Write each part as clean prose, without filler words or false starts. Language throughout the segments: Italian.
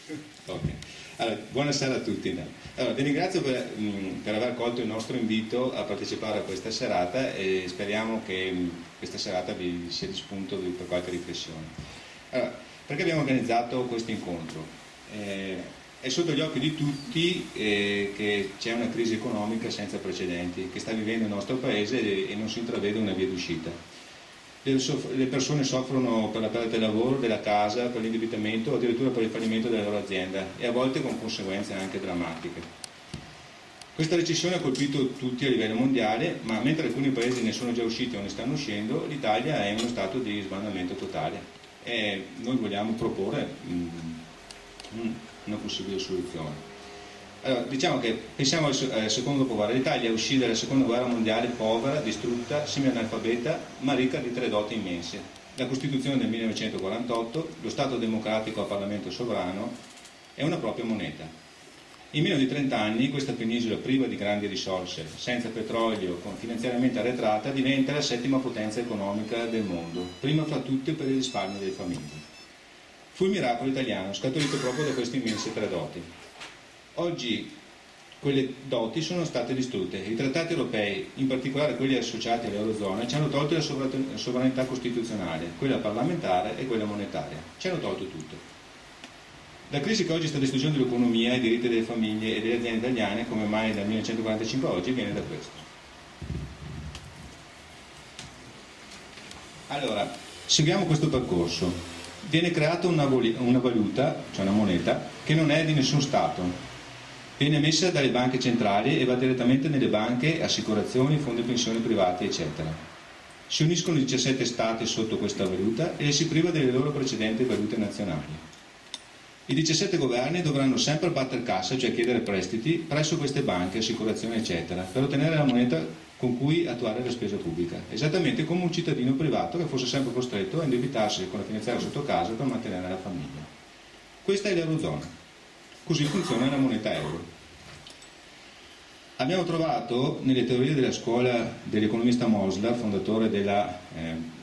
Okay. Allora, buonasera a tutti. Allora, vi ringrazio per aver accolto il nostro invito a partecipare a questa serata e speriamo che questa serata vi sia di spunto per qualche riflessione. Allora, perché abbiamo organizzato questo incontro? È sotto gli occhi di tutti che c'è una crisi economica senza precedenti che sta vivendo il nostro Paese e non si intravede una via d'uscita. Le persone soffrono per la perdita del lavoro, della casa, per l'indebitamento o addirittura per il fallimento della loro azienda e a volte con conseguenze anche drammatiche. Questa recessione ha colpito tutti a livello mondiale, ma mentre alcuni paesi ne sono già usciti o ne stanno uscendo, l'Italia è in uno stato di sbandamento totale e noi vogliamo proporre una possibile soluzione. Allora, diciamo che pensiamo al secondo dopoguerra. L'Italia uscì dalla seconda guerra mondiale povera, distrutta, semi-analfabeta, ma ricca di 3 doti immense. La Costituzione del 1948, lo Stato democratico a Parlamento sovrano e una propria moneta. In meno di 30 anni questa penisola priva di grandi risorse, senza petrolio, finanziariamente arretrata, diventa la 7ª potenza economica del mondo, prima fra tutte per il risparmio delle famiglie. Fu il miracolo italiano, scaturito proprio da queste immense 3 doti. Oggi quelle doti sono state distrutte. I trattati europei, in particolare quelli associati all'Eurozona, ci hanno tolto la sovranità costituzionale, quella parlamentare e quella monetaria. Ci hanno tolto tutto. La crisi che oggi sta distruggendo l'economia e i diritti delle famiglie e delle aziende italiane, come mai dal 1945 a oggi, viene da questo. Allora, seguiamo questo percorso. Viene creata una valuta, cioè una moneta, che non è di nessun Stato. Viene emessa dalle banche centrali e va direttamente nelle banche, assicurazioni, fondi pensioni privati, eccetera. Si uniscono 17 Stati sotto questa valuta e le si priva delle loro precedenti valute nazionali. I 17 governi dovranno sempre battere cassa, cioè chiedere prestiti, presso queste banche, assicurazioni, eccetera, per ottenere la moneta con cui attuare la spesa pubblica, esattamente come un cittadino privato che fosse sempre costretto a indebitarsi con la finanziaria sotto casa per mantenere la famiglia. Questa è l'Eurozona. Così funziona la moneta euro. Abbiamo trovato nelle teorie della scuola dell'economista Mosler, fondatore della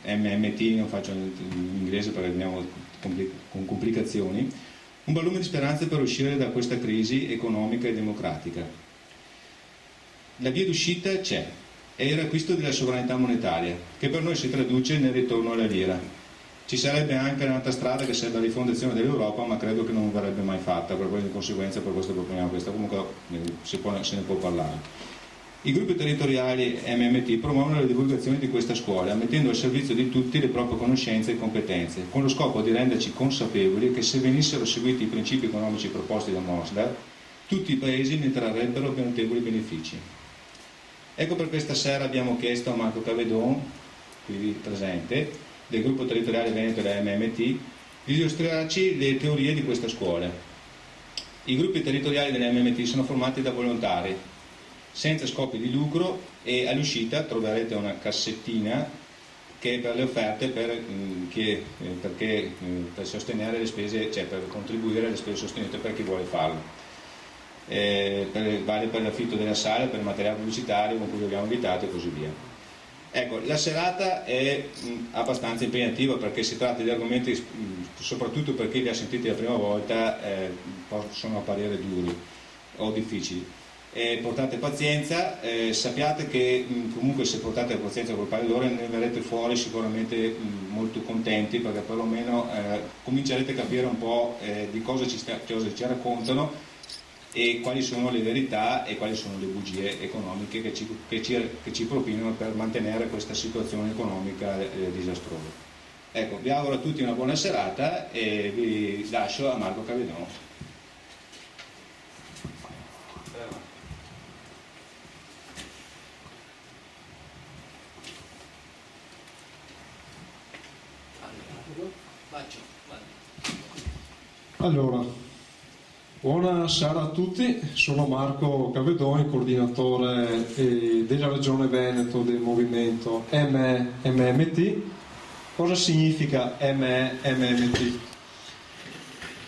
MMT, non faccio in inglese perché andiamo con complicazioni, un barlume di speranze per uscire da questa crisi economica e democratica. La via d'uscita c'è, è il riacquisto della sovranità monetaria, che per noi si traduce nel ritorno alla lira. Ci sarebbe anche un'altra strada che sarebbe la rifondazione dell'Europa, ma credo che non verrebbe mai fatta, per quelle conseguenze, per questo proponiamo questa. Comunque se ne può parlare. I gruppi territoriali MMT promuovono la divulgazione di questa scuola, mettendo al servizio di tutti le proprie conoscenze e competenze, con lo scopo di renderci consapevoli che se venissero seguiti i principi economici proposti da Mosler, tutti i paesi ne trarrebbero notevoli benefici. Ecco per questa sera abbiamo chiesto a Marco Cavedon, qui presente, del gruppo territoriale Veneto della MMT, di illustrarci le teorie di questa scuola. I gruppi territoriali della MMT sono formati da volontari, senza scopi di lucro, e all'uscita troverete una cassettina che è per le offerte per sostenere le spese, cioè per contribuire alle spese sostenute per chi vuole farlo. Vale per l'affitto della sala, per il materiale pubblicitario con cui vi abbiamo invitato e così via. Ecco, la serata è abbastanza impegnativa perché si tratta di argomenti, soprattutto per chi li ha sentiti la prima volta, possono apparire duri o difficili. Portate pazienza, sappiate che comunque se portate pazienza col paio d'ore ne verrete fuori sicuramente molto contenti, perché perlomeno comincerete a capire un po' di cosa ci raccontano e quali sono le verità e quali sono le bugie economiche che ci propinano per mantenere questa situazione economica disastrosa. Ecco, vi auguro a tutti una buona serata e vi lascio a Marco Cavedon. Allora, buonasera a tutti, sono Marco Cavedoni, coordinatore della Regione Veneto del movimento MMT. Cosa significa MMT?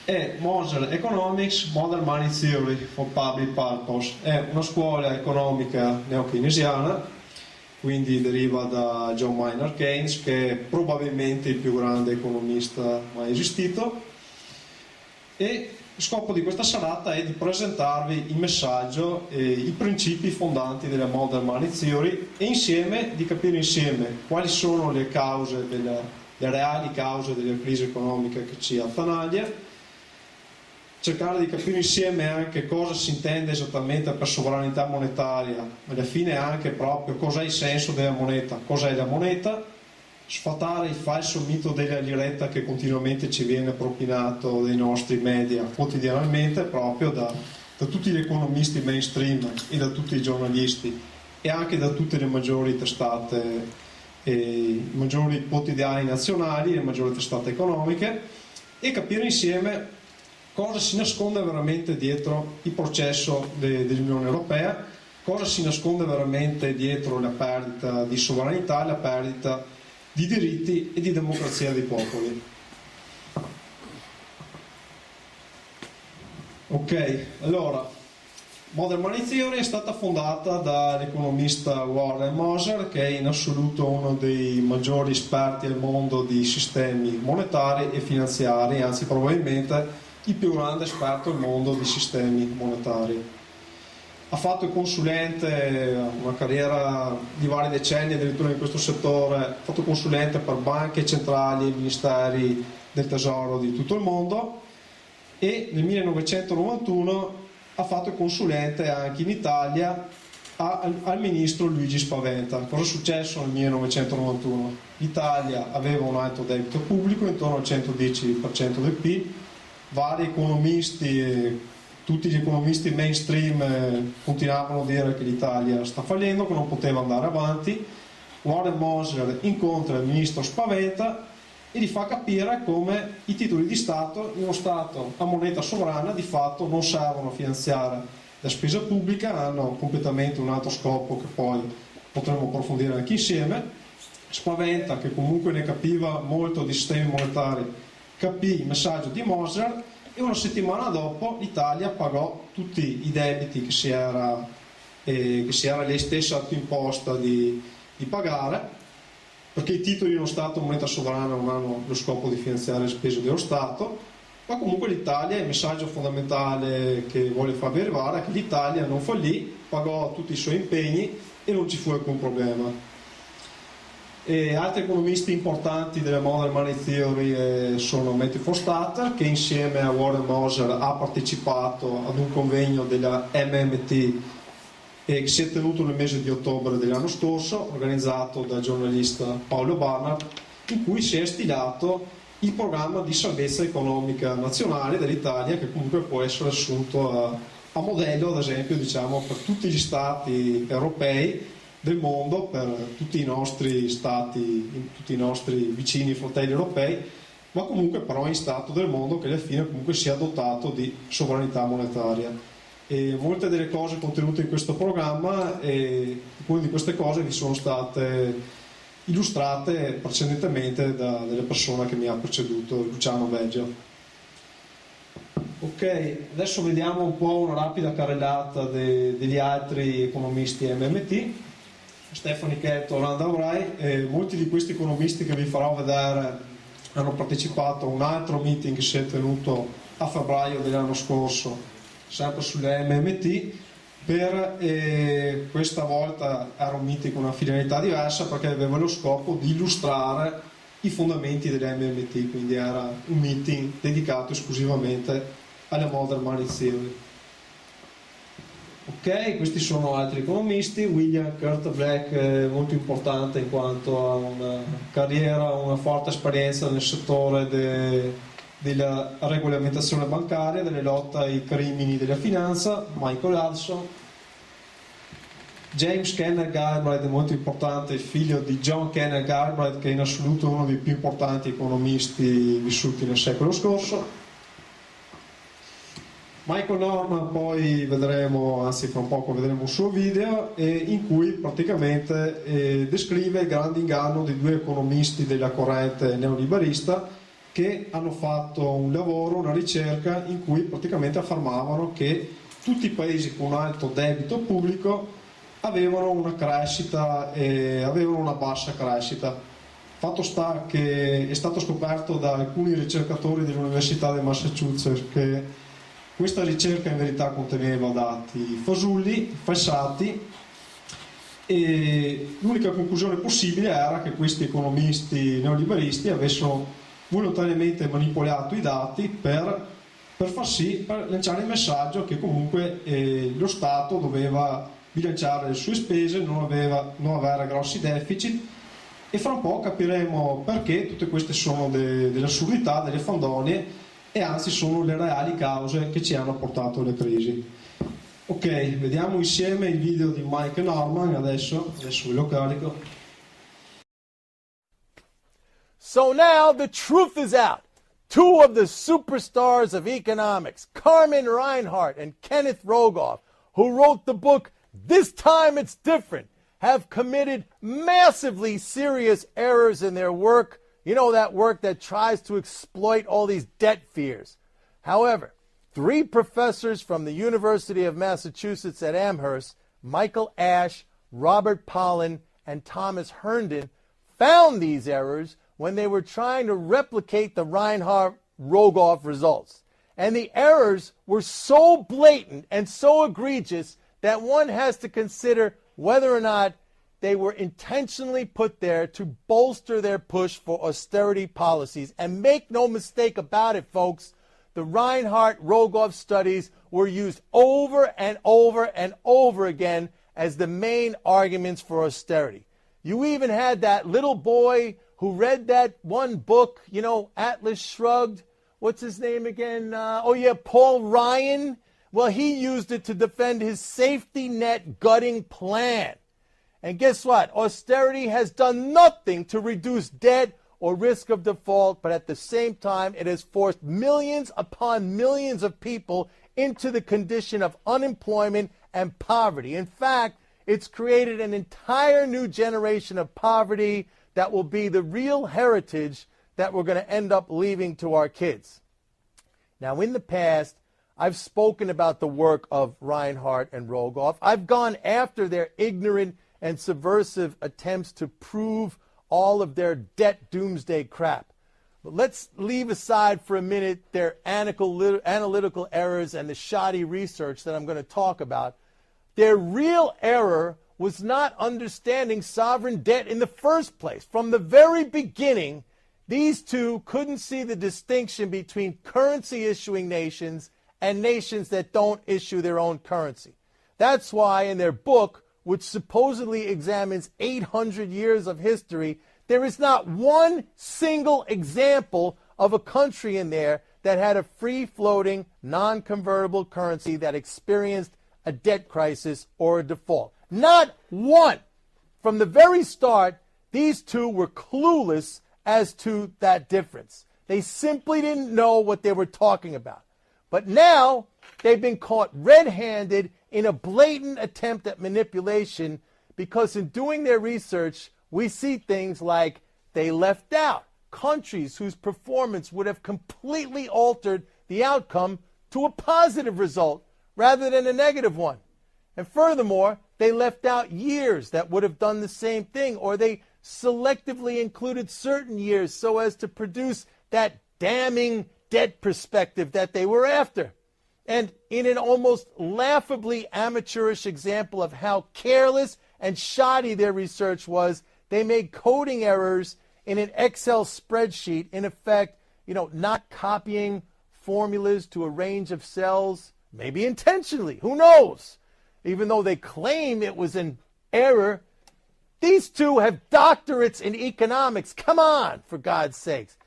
È Mosler Economics Modern Money Theory for Public Purpose. È una scuola economica neokeynesiana, quindi deriva da John Maynard Keynes, che è probabilmente il più grande economista mai esistito, e Il scopo di questa serata è di presentarvi il messaggio e i principi fondanti della Modern Money Theory e insieme di capire insieme quali sono le cause, le reali cause della crisi economica che ci attanaglia, cercare di capire insieme anche cosa si intende esattamente per sovranità monetaria, ma alla fine anche proprio cos'è il senso della moneta, cos'è la moneta, sfatare il falso mito della liretta che continuamente ci viene propinato dai nostri media quotidianamente proprio da tutti gli economisti mainstream e da tutti i giornalisti e anche da tutte le maggiori testate, i maggiori quotidiani nazionali, le maggiori testate economiche e capire insieme cosa si nasconde veramente dietro il processo dell'Unione Europea, cosa si nasconde veramente dietro la perdita di sovranità, la perdita di diritti e di democrazia dei popoli. Ok, allora, Modern Money Theory è stata fondata dall'economista Warren Moser, che è in assoluto uno dei maggiori esperti al mondo di sistemi monetari e finanziari, anzi probabilmente il più grande esperto al mondo di sistemi monetari. Ha fatto il consulente, una carriera di vari decenni addirittura in questo settore, ha fatto consulente per banche centrali e ministeri del tesoro di tutto il mondo e nel 1991 ha fatto il consulente anche in Italia al ministro Luigi Spaventa. Cosa è successo nel 1991? L'Italia aveva un alto debito pubblico, intorno al 110% del PIL, vari economisti, tutti gli economisti mainstream continuavano a dire che l'Italia sta fallendo, che non poteva andare avanti. Warren Moser incontra il ministro Spaventa e gli fa capire come i titoli di Stato, in uno Stato a moneta sovrana, di fatto non servono a finanziare la spesa pubblica, hanno completamente un altro scopo che poi potremo approfondire anche insieme. Spaventa, che comunque ne capiva molto di sistemi monetari, capì il messaggio di Moser e una settimana dopo l'Italia pagò tutti i debiti che si era lei stessa autoimposta di pagare, perché i titoli di uno Stato a moneta sovrana non hanno lo scopo di finanziare le spese dello Stato, ma comunque l'Italia, il messaggio fondamentale che vuole farvi arrivare è che l'Italia non fallì, pagò tutti i suoi impegni e non ci fu alcun problema. E altri economisti importanti della Modern Money Theory sono Matthew Foster, che insieme a Warren Moser ha partecipato ad un convegno della MMT che si è tenuto nel mese di ottobre dell'anno scorso, organizzato dal giornalista Paolo Barnard, in cui si è stilato il programma di salvezza economica nazionale dell'Italia, che comunque può essere assunto a modello, ad esempio, diciamo, per tutti gli stati europei del mondo, per tutti i nostri stati, tutti i nostri vicini fratelli europei, ma comunque però in stato del mondo che alla fine comunque sia dotato di sovranità monetaria. E molte delle cose contenute in questo programma, alcune di queste cose vi sono state illustrate precedentemente dalla persona che mi ha preceduto, Luciano Beggio. Ok, adesso vediamo un po' una rapida carrellata degli altri economisti MMT. Stephanie Kettle, Randall Wright, molti di questi economisti che vi farò vedere hanno partecipato a un altro meeting che si è tenuto a febbraio dell'anno scorso, sempre sulle MMT, questa volta era un meeting con una finalità diversa perché aveva lo scopo di illustrare i fondamenti delle MMT, quindi era un meeting dedicato esclusivamente alla Modern Money Theory. Ok, questi sono altri economisti. William Kurt Black è molto importante in quanto ha una carriera, una forte esperienza nel settore della regolamentazione bancaria, delle lotte ai crimini della finanza. Michael Hudson. James Kenneth Galbraith è molto importante, il figlio di John Kenneth Galbraith, che è in assoluto uno dei più importanti economisti vissuti nel secolo scorso. Michael Norman poi vedremo, anzi fra un poco vedremo un suo video in cui praticamente descrive il grande inganno di due economisti della corrente neoliberista che hanno fatto un lavoro, una ricerca in cui praticamente affermavano che tutti i paesi con un alto debito pubblico avevano una crescita e avevano una bassa crescita. Fatto sta che è stato scoperto da alcuni ricercatori dell'Università del Massachusetts che Questa ricerca in verità conteneva dati fasulli, falsati, e l'unica conclusione possibile era che questi economisti neoliberisti avessero volontariamente manipolato i dati per lanciare il messaggio che comunque lo Stato doveva bilanciare le sue spese, non avere grossi deficit, e fra un po' capiremo perché tutte queste sono delle assurdità, delle fandonie, e anzi sono le reali cause che ci hanno portato alle crisi. Ok, vediamo insieme il video di Mike Norman, adesso ve lo carico. So now the truth is out. Two of the superstars of economics, Carmen Reinhart and Kenneth Rogoff, who wrote the book This Time It's Different, have committed massively serious errors in their work. You know, that work that tries to exploit all these debt fears. However, 3 professors from the University of Massachusetts at Amherst, Michael Ash, Robert Pollin, and Thomas Herndon, found these errors when they were trying to replicate the Reinhart-Rogoff results. And the errors were so blatant and so egregious that one has to consider whether or not they were intentionally put there to bolster their push for austerity policies. And make no mistake about it, folks, the Reinhart-Rogoff studies were used over and over and over again as the main arguments for austerity. You even had that little boy who read that one book, you know, Atlas Shrugged. What's his name again? Paul Ryan. Well, he used it to defend his safety net gutting plan. And guess what? Austerity has done nothing to reduce debt or risk of default, but at the same time, it has forced millions upon millions of people into the condition of unemployment and poverty. In fact, it's created an entire new generation of poverty that will be the real heritage that we're going to end up leaving to our kids. Now, in the past, I've spoken about the work of Reinhart and Rogoff. I've gone after their ignorant and subversive attempts to prove all of their debt doomsday crap. But let's leave aside for a minute their analytical errors and the shoddy research that I'm going to talk about. Their real error was not understanding sovereign debt in the first place. From the very beginning, these two couldn't see the distinction between currency issuing nations and nations that don't issue their own currency. That's why in their book, which supposedly examines 800 years of history, there is not one single example of a country in there that had a free-floating, non-convertible currency that experienced a debt crisis or a default. Not one. From the very start, these two were clueless as to that difference. They simply didn't know what they were talking about. But now, they've been caught red-handed in a blatant attempt at manipulation, because in doing their research, we see things like they left out countries whose performance would have completely altered the outcome to a positive result rather than a negative one. And furthermore, they left out years that would have done the same thing, or they selectively included certain years so as to produce that damning debt perspective that they were after. And in an almost laughably amateurish example of how careless and shoddy their research was, they made coding errors in an Excel spreadsheet, in effect, not copying formulas to a range of cells, maybe intentionally, who knows? Even though they claim it was an error, these two have doctorates in economics. Come on, for God's sakes.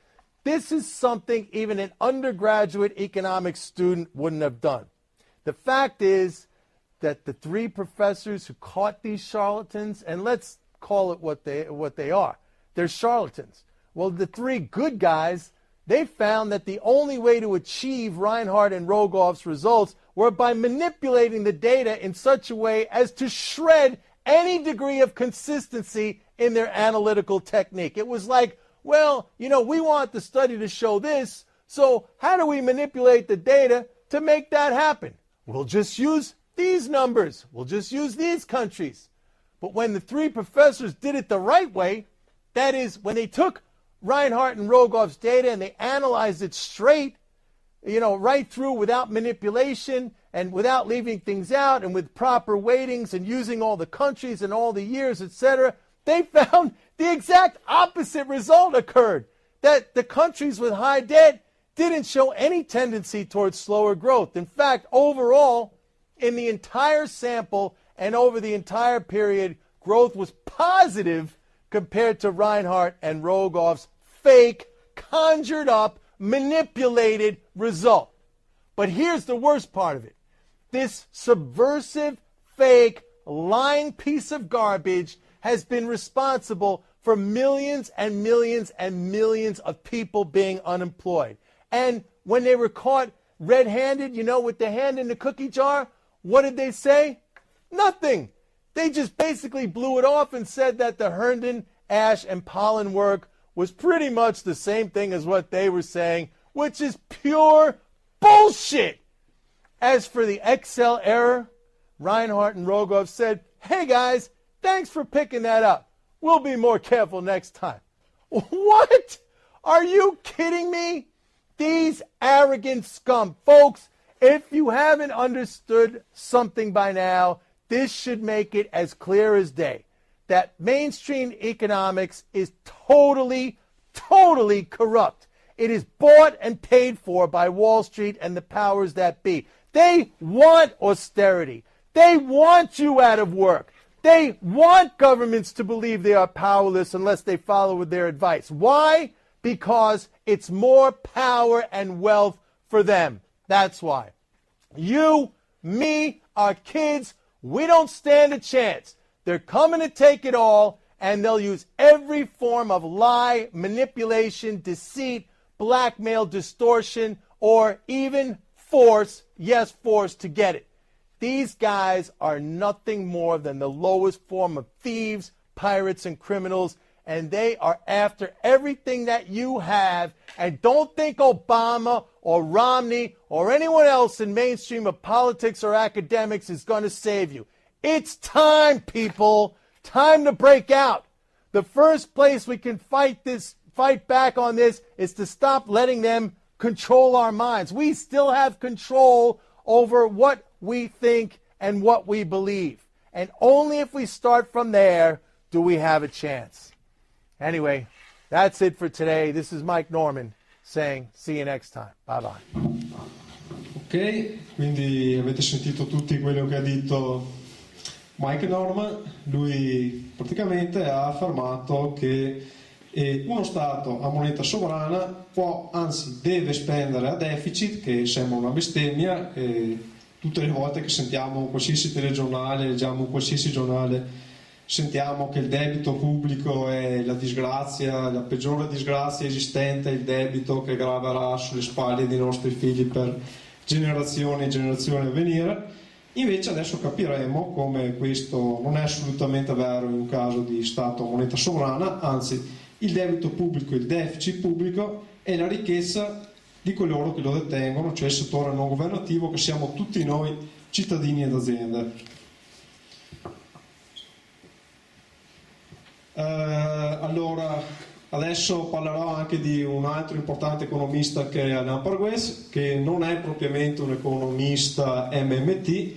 This is something even an undergraduate economics student wouldn't have done. The fact is that the 3 professors who caught these charlatans, and let's call it what they are, they're charlatans. Well, the 3 good guys, they found that the only way to achieve Reinhart and Rogoff's results were by manipulating the data in such a way as to shred any degree of consistency in their analytical technique. It was like, well, we want the study to show this, so how do we manipulate the data to make that happen? We'll just use these numbers. We'll just use these countries. But when the 3 professors did it the right way, that is, when they took Reinhart and Rogoff's data and they analyzed it straight, right through without manipulation and without leaving things out and with proper weightings and using all the countries and all the years, etc., they found the exact opposite result occurred. That the countries with high debt didn't show any tendency towards slower growth. In fact, overall, in the entire sample and over the entire period, growth was positive compared to Reinhardt and Rogoff's fake, conjured up, manipulated result. But here's the worst part of it. This subversive, fake, lying piece of garbage has been responsible for millions and millions and millions of people being unemployed. And when they were caught red-handed, with the hand in the cookie jar, what did they say? Nothing. They just basically blew it off and said that the Herndon, Ash, and Pollen work was pretty much the same thing as what they were saying, which is pure bullshit. As for the Excel error, Reinhardt and Rogoff said, hey guys, thanks for picking that up. We'll be more careful next time. What? Are you kidding me? These arrogant scum. Folks, if you haven't understood something by now, this should make it as clear as day. That mainstream economics is totally corrupt. It is bought and paid for by Wall Street and the powers that be. They want austerity. They want you out of work. They want governments to believe they are powerless unless they follow with their advice. Why? Because it's more power and wealth for them. That's why. You, me, our kids, we don't stand a chance. They're coming to take it all, and they'll use every form of lie, manipulation, deceit, blackmail, distortion, or even force, yes, force, to get it. These guys are nothing more than the lowest form of thieves, pirates, and criminals, and they are after everything that you have. And don't think Obama or Romney or anyone else in mainstream of politics or academics is going to save you. It's time, people. Time to break out. The first place we can fight back on this is to stop letting them control our minds. We still have control over what we think and what we believe. And only if we start from there do we have a chance. Anyway, that's it for today. This is Mike Norman saying see you next time. Bye-bye. Ok, quindi avete sentito tutti quello che ha detto Mike Norman. Lui praticamente ha affermato che uno Stato a moneta sovrana può, anzi deve spendere a deficit, che sembra una bestemmia. Tutte le volte che sentiamo qualsiasi telegiornale, leggiamo qualsiasi giornale, sentiamo che il debito pubblico è la disgrazia, la peggiore disgrazia esistente, il debito che graverà sulle spalle dei nostri figli per generazioni e generazioni a venire. Invece adesso capiremo come questo non è assolutamente vero in un caso di Stato a moneta sovrana, anzi il debito pubblico, il deficit pubblico è la ricchezza di coloro che lo detengono, cioè il settore non governativo, che siamo tutti noi cittadini ed aziende. Allora, adesso parlerò anche di un altro importante economista che è Alain Pargues, che non è propriamente un economista MMT,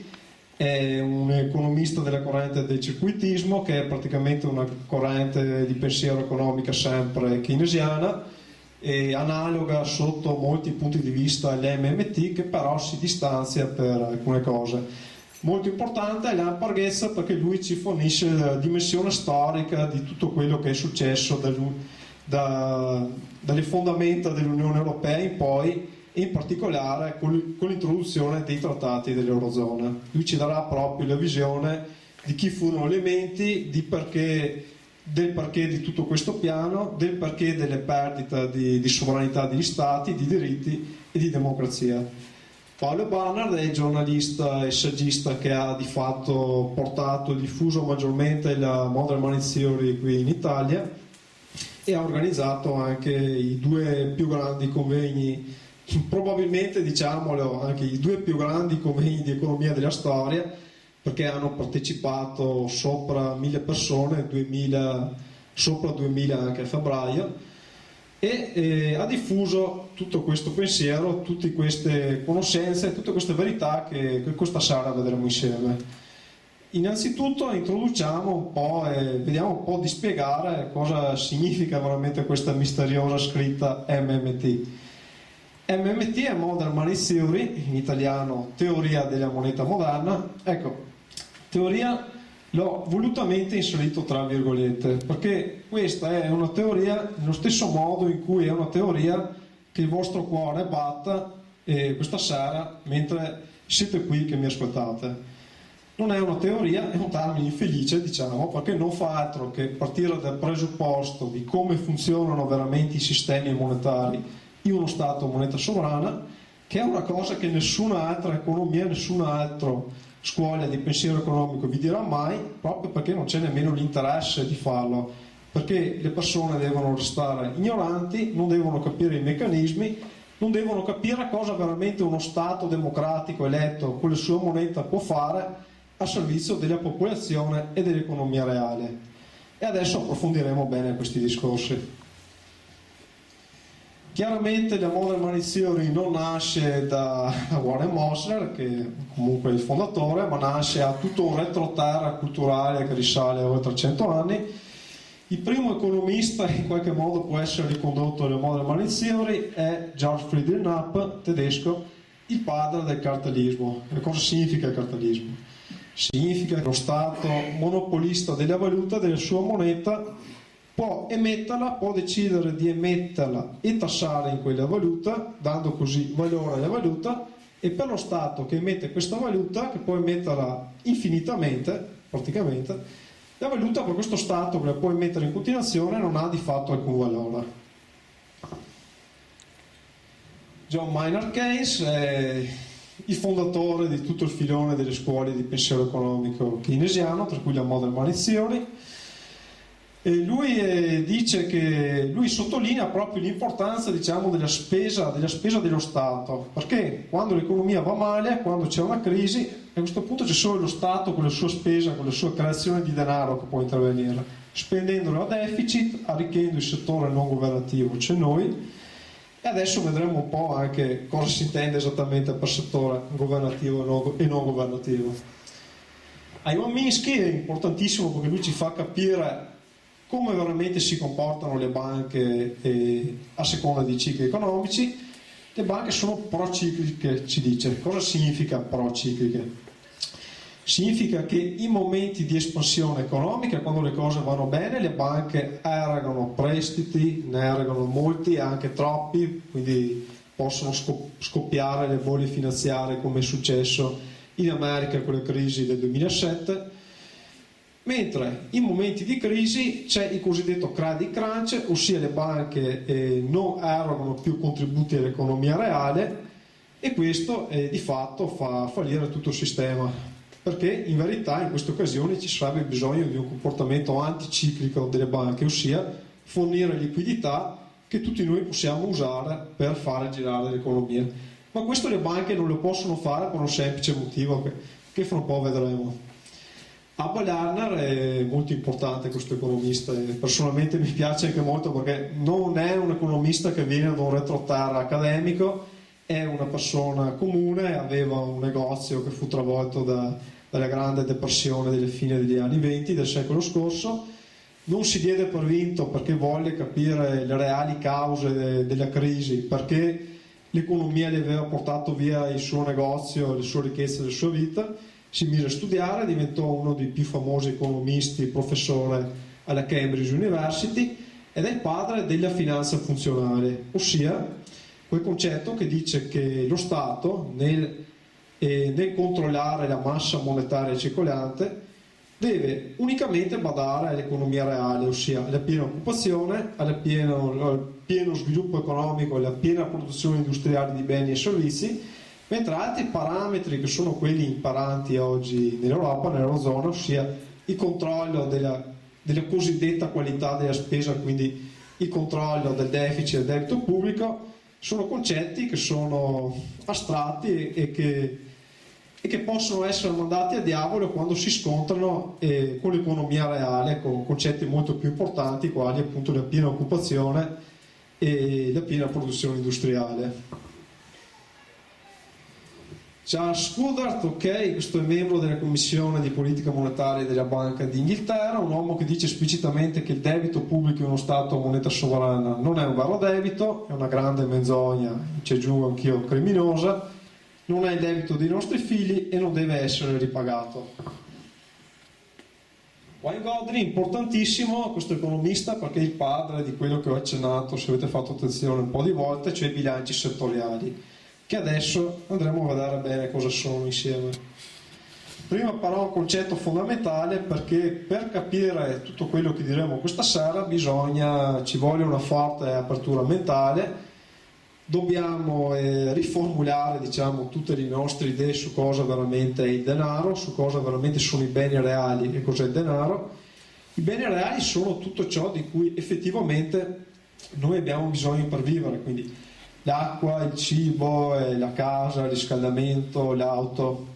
è un economista della corrente del circuitismo, che è praticamente una corrente di pensiero economica sempre keynesiana e analoga sotto molti punti di vista all'MMT, che però si distanzia per alcune cose. Molto importante è Alain Pargues perché lui ci fornisce la dimensione storica di tutto quello che è successo dalle fondamenta dell'Unione Europea in poi, e in particolare con l'introduzione dei trattati dell'Eurozona. Lui ci darà proprio la visione di chi furono le menti, del perché di tutto questo piano, del perché delle perdite di sovranità degli stati, di diritti e di democrazia. Paolo Barnard è il giornalista e saggista che ha di fatto portato e diffuso maggiormente la Modern Money Theory qui in Italia e ha organizzato anche i due più grandi convegni, probabilmente diciamolo anche i due più grandi convegni di economia della storia, perché hanno partecipato sopra 1000 persone, sopra 2000 anche a febbraio. e ha diffuso tutto questo pensiero, tutte queste conoscenze, tutte queste verità che questa sera vedremo insieme. Innanzitutto introduciamo un po' e vediamo un po' di spiegare cosa significa veramente questa misteriosa scritta MMT. MMT è Modern Money Theory, in italiano teoria della moneta moderna. Ecco, teoria l'ho volutamente inserito tra virgolette, perché questa è una teoria nello stesso modo in cui è una teoria che il vostro cuore batta questa sera mentre siete qui che mi ascoltate. Non è una teoria, è un termine infelice, diciamo, perché non fa altro che partire dal presupposto di come funzionano veramente i sistemi monetari in uno Stato moneta sovrana, che è una cosa che nessuna altra economia, nessuna altra scuola di pensiero economico vi dirà mai, proprio perché non c'è nemmeno l'interesse di farlo, perché le persone devono restare ignoranti, non devono capire i meccanismi, non devono capire cosa veramente uno Stato democratico eletto con le sue monete può fare a servizio della popolazione e dell'economia reale. E adesso approfondiremo bene questi discorsi. Chiaramente la Modern Money Theory non nasce da Warren Mosler, che comunque è il fondatore, ma nasce da tutto un retroterra culturale che risale a oltre 100 anni. Il primo economista in qualche modo può essere ricondotto alla Modern Money Theory è George Friedrich Knapp, tedesco, il padre del cartellismo. E cosa significa il cartellismo? Significa che lo Stato monopolista della valuta, della sua moneta, può emetterla, può decidere di emetterla e tassare in quella valuta, dando così valore alla valuta, e per lo Stato che emette questa valuta, che può emetterla infinitamente, praticamente, la valuta per questo Stato che la può emettere in continuazione non ha di fatto alcun valore. John Maynard Keynes è il fondatore di tutto il filone delle scuole di pensiero economico keynesiano, tra cui la Modern Money Theory, e lui dice che lui sottolinea proprio l'importanza, diciamo, della spesa dello Stato, perché quando l'economia va male, quando c'è una crisi, a questo punto c'è solo lo Stato con la sua spesa, con la sua creazione di denaro che può intervenire, spendendolo a deficit, arricchendo il settore non governativo, cioè noi. E adesso vedremo un po' anche cosa si intende esattamente per settore governativo e non governativo. Ivan Minsky è importantissimo perché lui ci fa capire come veramente si comportano le banche a seconda dei cicli economici. Le banche sono procicliche, ci dice. Cosa significa procicliche? Significa che in momenti di espansione economica, quando le cose vanno bene, le banche erogano prestiti, ne erogano molti, anche troppi, quindi possono scoppiare le bolle finanziarie come è successo in America con le crisi del 2007, mentre in momenti di crisi c'è il cosiddetto credit crunch, ossia le banche non erogano più contributi all'economia reale e questo di fatto fa fallire tutto il sistema. Perché in verità in queste occasioni ci sarebbe bisogno di un comportamento anticiclico delle banche, ossia fornire liquidità che tutti noi possiamo usare per fare girare l'economia. Ma questo le banche non lo possono fare per un semplice motivo che fra un po' vedremo. Abba Lerner è molto importante questo economista e personalmente mi piace anche molto perché non è un economista che viene da un retroterra accademico, è una persona comune, aveva un negozio che fu travolto dalla grande depressione delle fine degli anni 20 del secolo scorso, non si diede per vinto perché volle capire le reali cause della crisi, perché l'economia gli aveva portato via il suo negozio, le sue ricchezze, la sua vita, si mise a studiare, diventò uno dei più famosi economisti, professore alla Cambridge University ed è il padre della finanza funzionale, ossia quel concetto che dice che lo Stato nel controllare la massa monetaria circolante deve unicamente badare all'economia reale, ossia alla piena occupazione, al pieno sviluppo economico, alla piena produzione industriale di beni e servizi, mentre altri parametri che sono quelli imperanti oggi nell'Europa, nell'Eurozona, ossia il controllo della cosiddetta qualità della spesa, quindi il controllo del deficit e del debito pubblico, sono concetti che sono astratti e che possono essere mandati a diavolo quando si scontrano con l'economia reale, con concetti molto più importanti quali appunto la piena occupazione e la piena produzione industriale. Charles Goddard, ok, questo è membro della Commissione di Politica Monetaria della Banca d'Inghilterra, un uomo che dice esplicitamente che il debito pubblico in uno Stato a moneta sovrana non è un vero debito, è una grande menzogna, ci aggiungo anch'io, criminosa, non è il debito dei nostri figli e non deve essere ripagato. Wayne Godry, importantissimo, questo economista, perché è il padre di quello che ho accennato, se avete fatto attenzione un po' di volte, cioè i bilanci settoriali, che adesso andremo a vedere bene cosa sono insieme. Prima però un concetto fondamentale, perché per capire tutto quello che diremo questa sera ci vuole una forte apertura mentale, dobbiamo riformulare tutte le nostre idee su cosa veramente è il denaro, su cosa veramente sono i beni reali e cos'è il denaro. I beni reali sono tutto ciò di cui effettivamente noi abbiamo bisogno per vivere, quindi l'acqua, il cibo, la casa, il riscaldamento, l'auto.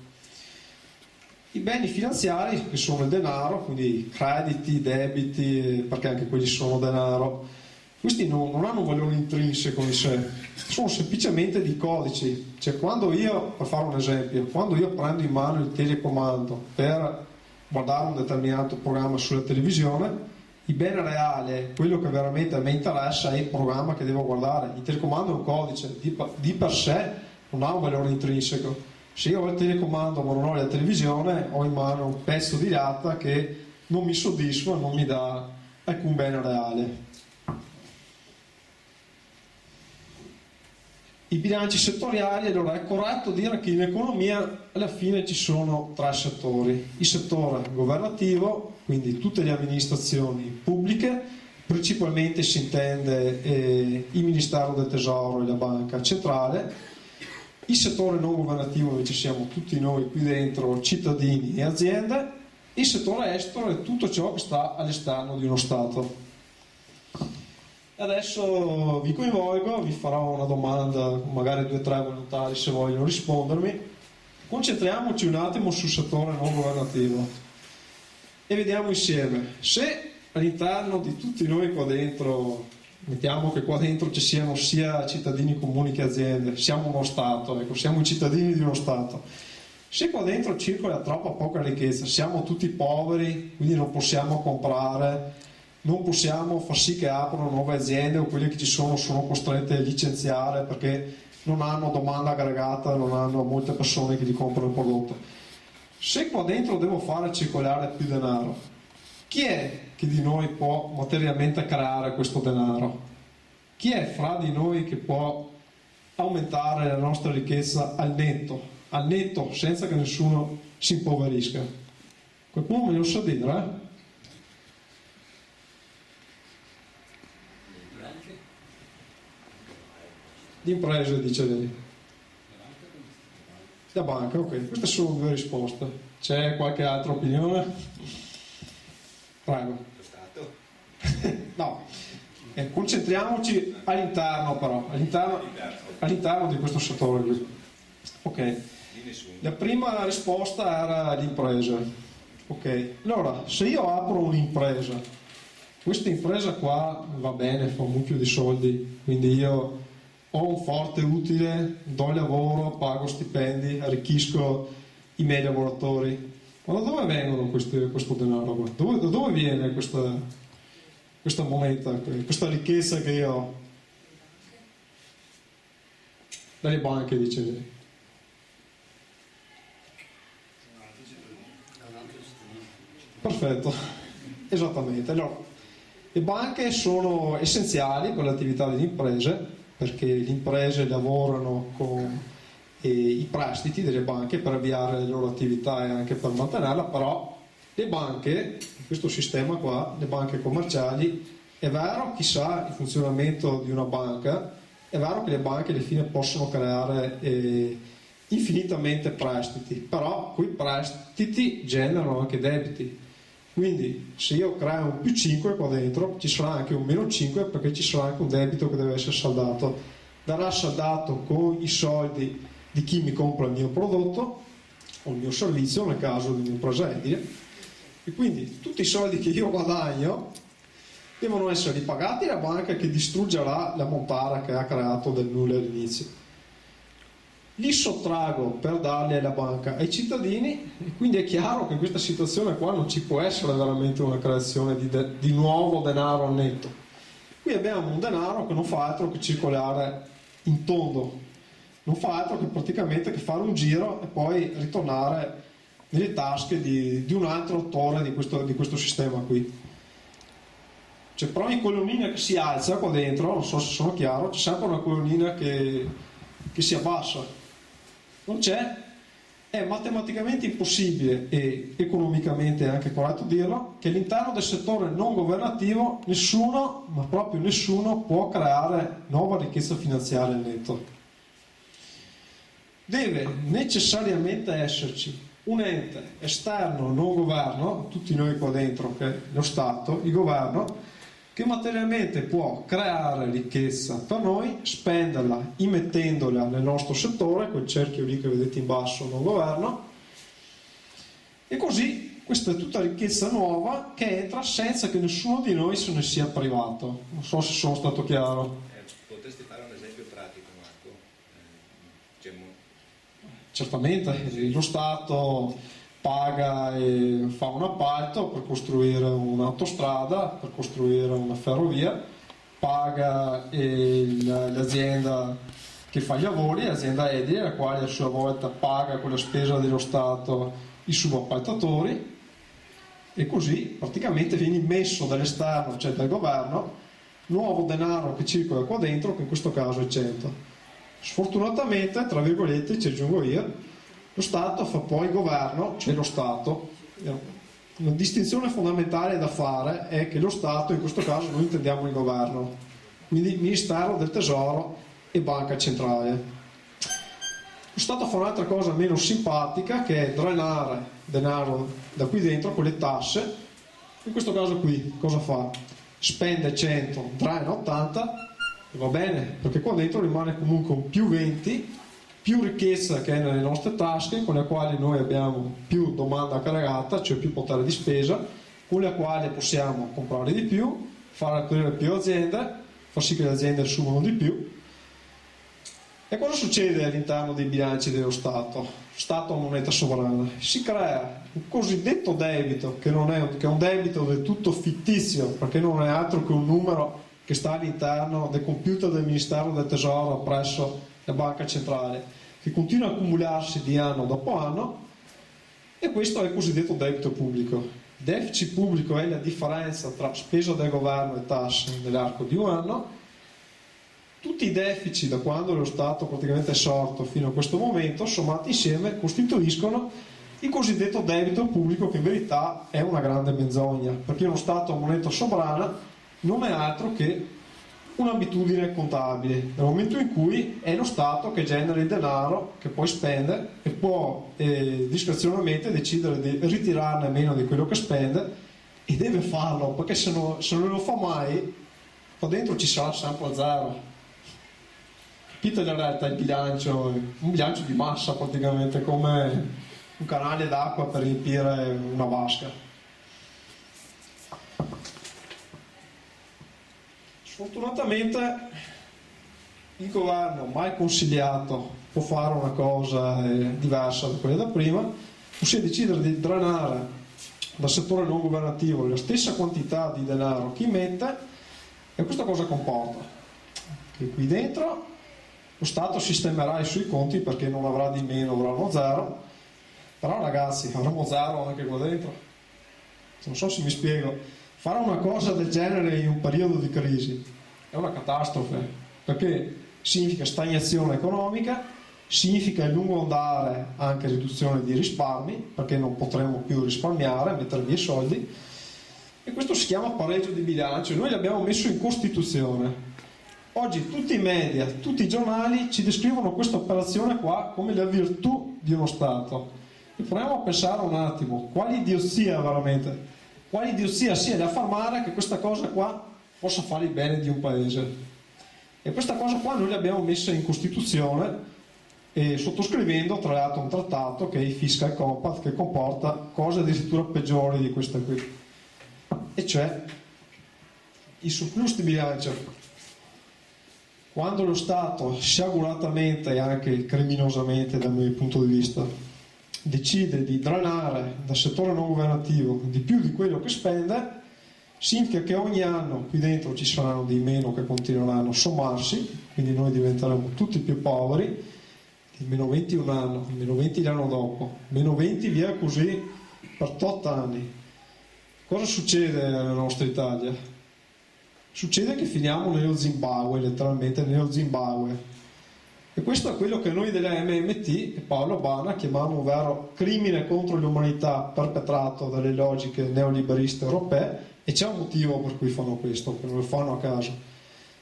I beni finanziari, che sono il denaro, quindi crediti, debiti, perché anche quelli sono denaro, questi non hanno un valore intrinseco in sé, sono semplicemente dei codici. Cioè, quando io, per fare un esempio, quando io prendo in mano il telecomando per guardare un determinato programma sulla televisione, il bene reale, quello che veramente a me interessa, è il programma che devo guardare. Il telecomando è un codice, di per sé non ha un valore intrinseco. Se io ho il telecomando ma non ho la televisione, ho in mano un pezzo di latta che non mi soddisfa, non mi dà alcun bene reale. I bilanci settoriali, allora è corretto dire che in economia alla fine ci sono tre settori: il settore governativo, quindi tutte le amministrazioni pubbliche, principalmente si intende il Ministero del Tesoro e la Banca Centrale; il settore non governativo, invece siamo tutti noi qui dentro, cittadini e aziende; il settore estero è tutto ciò che sta all'esterno di uno Stato. Adesso vi coinvolgo, vi farò una domanda, magari 2 o 3 volontari se vogliono rispondermi. Concentriamoci un attimo sul settore non governativo e vediamo insieme se all'interno di tutti noi qua dentro, mettiamo che qua dentro ci siano sia cittadini comuni che aziende, siamo uno Stato, ecco, siamo i cittadini di uno Stato. Se qua dentro circola troppa poca ricchezza, siamo tutti poveri, quindi non possiamo comprare, non possiamo far sì che aprano nuove aziende, o quelle che ci sono costrette a licenziare perché non hanno domanda aggregata, non hanno molte persone che gli comprano il prodotto. Se qua dentro devo fare circolare più denaro, chi è che di noi può materialmente creare questo denaro? Chi è fra di noi che può aumentare la nostra ricchezza al netto, senza che nessuno si impoverisca? Qualcuno me lo sa dire? Di imprese, dice lei. La banca, ok, queste sono 2 risposte. C'è qualche altra opinione? Prego. Lo Stato? No, concentriamoci all'interno però, all'interno di questo settore qui. Ok, la prima risposta era l'impresa. Ok, allora se io apro un'impresa, questa impresa qua va bene, fa un mucchio di soldi, quindi io ho un forte utile, do lavoro, pago stipendi, arricchisco i miei lavoratori. Ma da dove vengono questo denaro qua? Da dove viene questa moneta, questa ricchezza che io ho? Dalle banche, dice lei. Perfetto, esattamente. Allora, le banche sono essenziali per l'attività delle imprese, perché le imprese lavorano con i prestiti delle banche per avviare le loro attività e anche per mantenerla, però le banche, in questo sistema qua, le banche commerciali, è vero, chi sa il funzionamento di una banca, è vero che le banche alla fine possono creare infinitamente prestiti, però quei prestiti generano anche debiti. Quindi se io creo un più 5 qua dentro, ci sarà anche un meno 5, perché ci sarà anche un debito che deve essere saldato. Verrà saldato con i soldi di chi mi compra il mio prodotto o il mio servizio, nel caso di un'impresa edile, e quindi tutti i soldi che io guadagno devono essere ripagati la banca che distruggerà la montara che ha creato del nulla all'inizio. Li sottraggo per darli alla banca ai cittadini, e quindi è chiaro che in questa situazione qua non ci può essere veramente una creazione di nuovo denaro netto. Qui abbiamo un denaro che non fa altro che circolare in tondo, non fa altro che praticamente che fare un giro e poi ritornare nelle tasche di un altro attore di questo sistema qui. Cioè, per ogni colonnina che si alza qua dentro, non so se sono chiaro, c'è sempre una colonnina che si abbassa. Non c'è, è matematicamente impossibile e economicamente anche corretto dirlo, che all'interno del settore non governativo nessuno, ma proprio nessuno, può creare nuova ricchezza finanziaria netto. Deve necessariamente esserci un ente esterno non governo, tutti noi qua dentro, che è lo Stato, il governo, che materialmente può creare ricchezza per noi, spenderla, immettendola nel nostro settore, quel cerchio lì che vedete in basso, non governo, e così questa è tutta ricchezza nuova che entra senza che nessuno di noi se ne sia privato. Non so se sono stato chiaro. Potresti fare un esempio pratico, Marco? Certamente, lo Stato paga e fa un appalto per costruire un'autostrada, per costruire una ferrovia, paga l'azienda che fa gli lavori, l'azienda edile, la quale a sua volta paga con la spesa dello Stato i subappaltatori, e così praticamente viene immesso dall'esterno, cioè dal governo, nuovo denaro che circola qua dentro, che in questo caso è 100. Sfortunatamente, tra virgolette, ci aggiungo io, lo Stato fa poi governo, cioè lo Stato. Una distinzione fondamentale da fare è che lo Stato, in questo caso noi intendiamo il governo, quindi Ministero del Tesoro e Banca Centrale. Lo Stato fa un'altra cosa meno simpatica, che è drenare denaro da qui dentro con le tasse. In questo caso qui cosa fa? Spende 100, drena 80 e va bene, perché qua dentro rimane comunque un più 20, più ricchezza che è nelle nostre tasche, con le quali noi abbiamo più domanda aggregata, cioè più potere di spesa, con le quali possiamo comprare di più, far aprire più aziende, far sì che le aziende assumano di più. E cosa succede all'interno dei bilanci dello Stato? Stato moneta sovrana. Si crea un cosiddetto debito, che è un debito del tutto fittizio, perché non è altro che un numero che sta all'interno del computer del Ministero del Tesoro presso la Banca Centrale, che continua a accumularsi di anno dopo anno, e questo è il cosiddetto debito pubblico. Il deficit pubblico è la differenza tra spesa del governo e tasse nell'arco di un anno. Tutti i deficit da quando lo Stato praticamente è sorto fino a questo momento, sommati insieme, costituiscono il cosiddetto debito pubblico, che in verità è una grande menzogna, perché uno Stato a moneta sovrana non è altro che un'abitudine contabile, nel momento in cui è lo Stato che genera il denaro che poi spende e può discrezionalmente decidere di ritirarne meno di quello che spende, e deve farlo, perché se non lo fa mai, qua dentro ci sarà sempre a zero. Capite la realtà, il bilancio, un bilancio di massa praticamente, come un canale d'acqua per riempire una vasca. Sfortunatamente il governo, mai consigliato, può fare una cosa diversa da quella da prima, ossia decidere di drenare dal settore non governativo la stessa quantità di denaro che immette. E questo cosa comporta? Che qui dentro lo Stato sistemerà i suoi conti, perché non avrà di meno, avranno zero, però ragazzi, avremo zero anche qua dentro. Non so se mi spiego. Fare una cosa del genere in un periodo di crisi è una catastrofe, perché significa stagnazione economica, significa a lungo andare anche riduzione di risparmi, perché non potremo più risparmiare, mettere via i soldi, e questo si chiama pareggio di bilancio. Noi l'abbiamo messo in Costituzione. Oggi tutti i media, tutti i giornali ci descrivono questa operazione qua come la virtù di uno Stato. E proviamo a pensare un attimo, quale idiozia veramente? Quale idiozia sia da affermare che questa cosa qua possa fare il bene di un paese? E questa cosa qua noi l'abbiamo messa in Costituzione, e sottoscrivendo tra l'altro un trattato che è il Fiscal Compact, che comporta cose addirittura peggiori di questa qui, e cioè il surplus di bilancio, quando lo Stato sciaguratamente e anche criminosamente dal mio punto di vista decide di drenare dal settore non governativo di più di quello che spende, significa che ogni anno qui dentro ci saranno di meno che continueranno a sommarsi, quindi noi diventeremo tutti più poveri, il meno 20 un anno, il meno 20 l'anno dopo, meno 20 via così per 8 anni. Cosa succede nella nostra Italia? Succede che finiamo nello Zimbabwe, letteralmente nello Zimbabwe. E questo è quello che noi della MMT e Paolo Bana chiamiamo un vero crimine contro l'umanità perpetrato dalle logiche neoliberiste europee, e c'è un motivo per cui fanno questo, che non lo fanno a caso,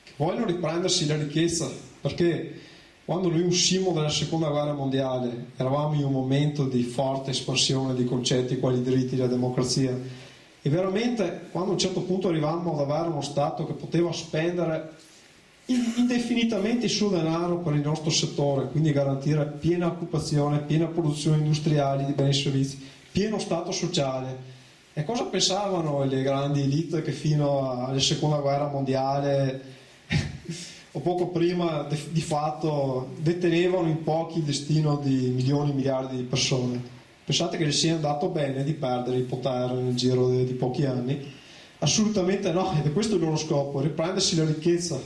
che vogliono riprendersi la ricchezza, perché quando noi uscimmo dalla seconda guerra mondiale eravamo in un momento di forte espansione di concetti quali i diritti e la democrazia, e veramente quando a un certo punto arrivavamo ad avere uno Stato che poteva spendere indefinitamente il suo denaro per il nostro settore, quindi garantire piena occupazione, piena produzione industriale di beni e servizi, pieno Stato sociale. E cosa pensavano le grandi elite che fino alla seconda guerra mondiale o poco prima di fatto detenevano in pochi il destino di milioni e miliardi di persone? Pensate che gli sia andato bene di perdere il potere nel giro di pochi anni? Assolutamente no, ed è questo il loro scopo, riprendersi la ricchezza.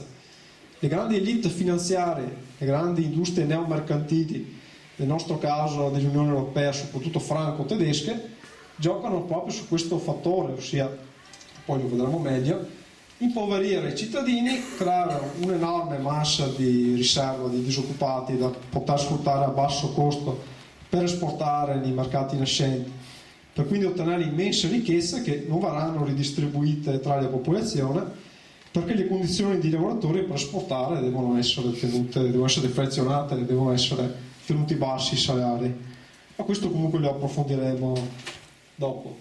Le grandi elite finanziarie, le grandi industrie neomercantili, nel nostro caso dell'Unione Europea, soprattutto franco-tedesche, giocano proprio su questo fattore, ossia, poi lo vedremo meglio, impoverire i cittadini, creare un'enorme massa di riserva di disoccupati da poter sfruttare a basso costo per esportare nei mercati nascenti, per quindi ottenere immense ricchezze che non verranno ridistribuite tra la popolazione, perché le condizioni di lavoratori per esportare devono essere deflazionate, devono essere tenuti bassi i salari. Ma questo comunque lo approfondiremo dopo.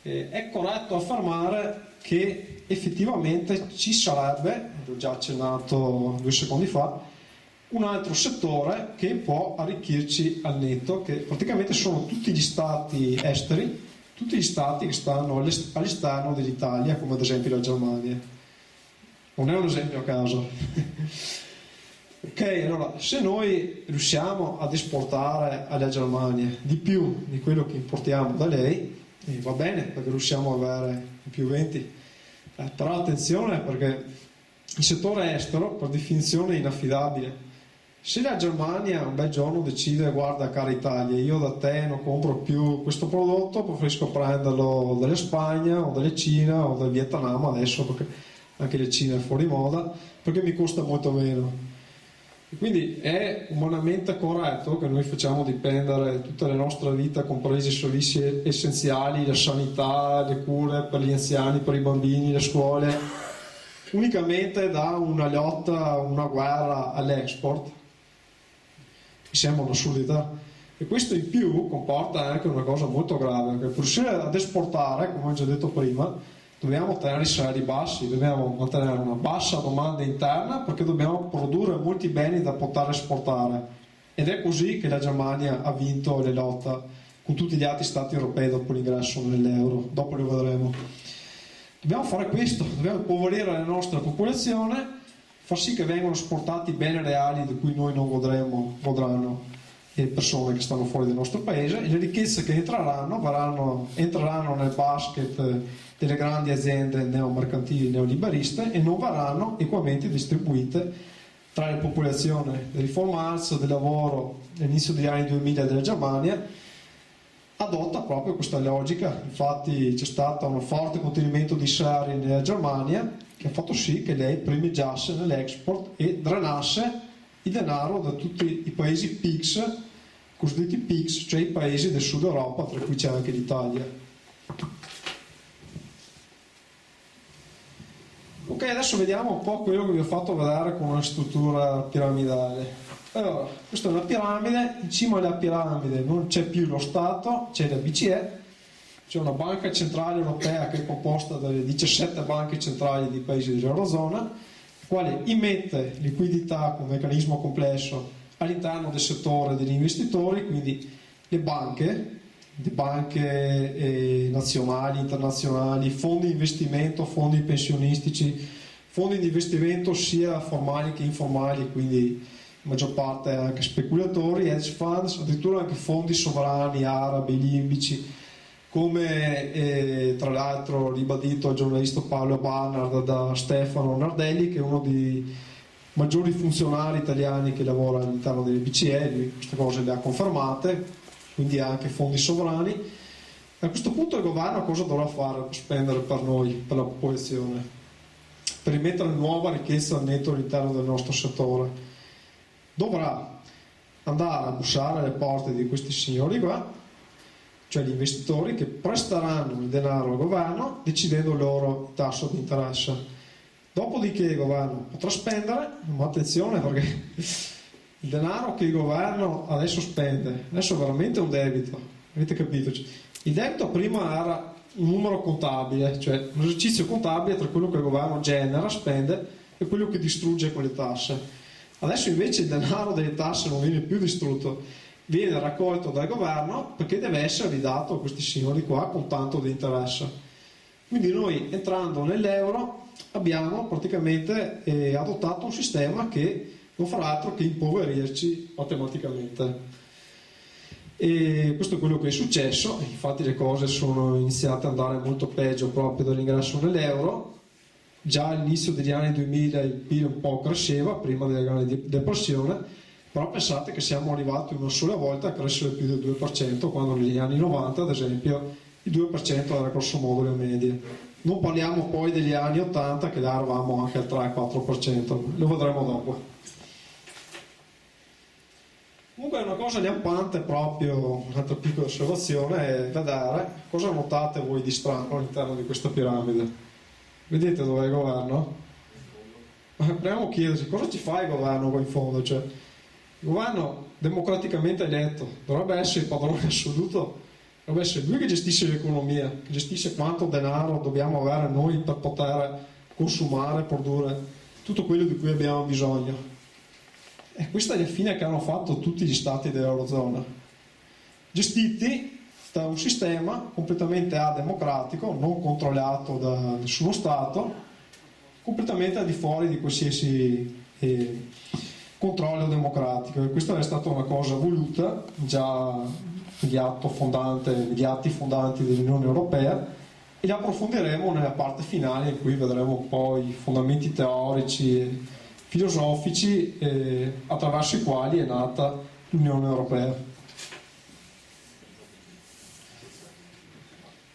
È corretto affermare che effettivamente ci sarebbe, l'ho già accennato 2 secondi fa, un altro settore che può arricchirci al netto, che praticamente sono tutti gli stati esteri, tutti gli stati che stanno all'esterno dell'Italia, come ad esempio la Germania. Non è un esempio a caso. Ok, allora, se noi riusciamo ad esportare alla Germania di più di quello che importiamo da lei, va bene, perché riusciamo ad avere i più 20. Però attenzione, perché il settore estero per definizione è inaffidabile. Se la Germania un bel giorno decide, guarda cara Italia, io da te non compro più questo prodotto, preferisco prenderlo dalla Spagna o dalla Cina o dal Vietnam adesso, perché anche la Cina è fuori moda, perché mi costa molto meno. E quindi è umanamente corretto che noi facciamo dipendere tutta la nostra vita, compresi i servizi essenziali, la sanità, le cure per gli anziani, per i bambini, le scuole, unicamente da una lotta, una guerra all'export? Mi sembra un'assurdità. E questo in più comporta anche una cosa molto grave, perché per riuscire ad esportare, come ho già detto prima, dobbiamo tenere i salari bassi, dobbiamo mantenere una bassa domanda interna, perché dobbiamo produrre molti beni da poter esportare, ed è così che la Germania ha vinto le lotte con tutti gli altri stati europei dopo l'ingresso nell'euro, dopo lo vedremo. Dobbiamo fare questo, dobbiamo impoverire la nostra popolazione, far sì che vengano esportati beni reali di cui noi non godranno le persone che stanno fuori del nostro paese, e le ricchezze che entreranno nel basket delle grandi aziende neomercantili neoliberiste e non verranno equamente distribuite tra la popolazione. La riforma ARZ del lavoro all'inizio degli anni 2000 della Germania adotta proprio questa logica, infatti c'è stato un forte contenimento di salari nella Germania che ha fatto sì che lei primeggiasse nell'export e drenasse il denaro da tutti i paesi PIGS, cosiddetti PIGS, cioè i paesi del sud Europa, tra cui c'è anche l'Italia. Ok, adesso vediamo un po' quello che vi ho fatto vedere con una struttura piramidale. Allora, questa è una piramide, in cima alla piramide non c'è più lo Stato, c'è la BCE, c'è una banca centrale europea che è composta dalle 17 banche centrali dei paesi dell'Eurozona, la quale immette liquidità con un meccanismo complesso all'interno del settore degli investitori, quindi le banche, di banche nazionali, internazionali, fondi di investimento, fondi pensionistici, fondi di investimento sia formali che informali, quindi la maggior parte anche speculatori, hedge funds, addirittura anche fondi sovrani arabi, libici, come tra l'altro ribadito al giornalista Paolo Barnard da Stefano Nardelli, che è uno dei maggiori funzionari italiani che lavora all'interno delle BCE. Lui queste cose le ha confermate, quindi anche fondi sovrani. A questo punto il governo cosa dovrà fare per spendere per noi, per la popolazione, per rimettere nuova ricchezza al netto all'interno del nostro settore? Dovrà andare a bussare alle porte di questi signori qua, cioè gli investitori che presteranno il denaro al governo decidendo loro il tasso di interesse. Dopodiché il governo potrà spendere, ma attenzione, perché il denaro che il governo adesso spende, adesso è veramente un debito, avete capito? Il debito prima era un numero contabile, cioè un esercizio contabile tra quello che il governo genera, spende, e quello che distrugge con le tasse. Adesso invece il denaro delle tasse non viene più distrutto, viene raccolto dal governo perché deve essere ridato a questi signori qua con tanto di interesse. Quindi noi, entrando nell'euro, abbiamo praticamente adottato un sistema che non farà altro che impoverirci matematicamente. E questo è quello che è successo. Infatti le cose sono iniziate ad andare molto peggio proprio dall'ingresso nell'euro. Già all'inizio degli anni 2000 il PIL un po' cresceva, prima della grande depressione, però pensate che siamo arrivati una sola volta a crescere più del 2%, quando negli anni 90 ad esempio il 2% era grosso modo le medie. Non parliamo poi degli anni 80 che là eravamo anche al 3-4%, lo vedremo dopo. Comunque è una cosa lampante proprio, un'altra piccola osservazione è vedere cosa notate voi di strano all'interno di questa piramide. Vedete dov'è il governo? Proviamo a chiederci cosa ci fa il governo qua in fondo, cioè il governo democraticamente eletto dovrebbe essere il padrone assoluto, dovrebbe essere lui che gestisce l'economia, che gestisce quanto denaro dobbiamo avere noi per poter consumare, produrre tutto quello di cui abbiamo bisogno. E questa è la fine che hanno fatto tutti gli stati dell'Eurozona, gestiti da un sistema completamente ademocratico, non controllato da nessuno Stato, completamente al di fuori di qualsiasi controllo democratico. E questa è stata una cosa voluta già negli atti fondanti dell'Unione Europea, e la approfondiremo nella parte finale in cui vedremo un po' i fondamenti teorici e filosofici attraverso i quali è nata l'Unione Europea.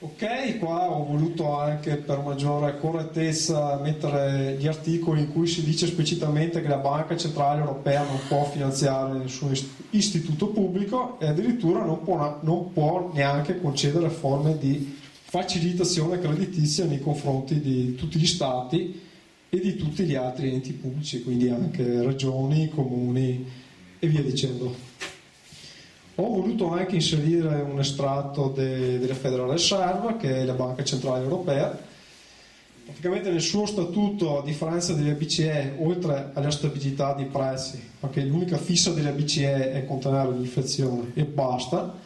Ok, qua ho voluto anche per maggiore correttezza mettere gli articoli in cui si dice esplicitamente che la Banca Centrale Europea non può finanziare nessun istituto pubblico e addirittura non può neanche concedere forme di facilitazione creditizia nei confronti di tutti gli stati e di tutti gli altri enti pubblici, quindi anche regioni, comuni e via dicendo. Ho voluto anche inserire un estratto della Federal Reserve, che è la Banca Centrale Europea. Praticamente nel suo statuto, a differenza della BCE, oltre alla stabilità dei prezzi, perché l'unica fissa della BCE è contenere l'inflazione e basta,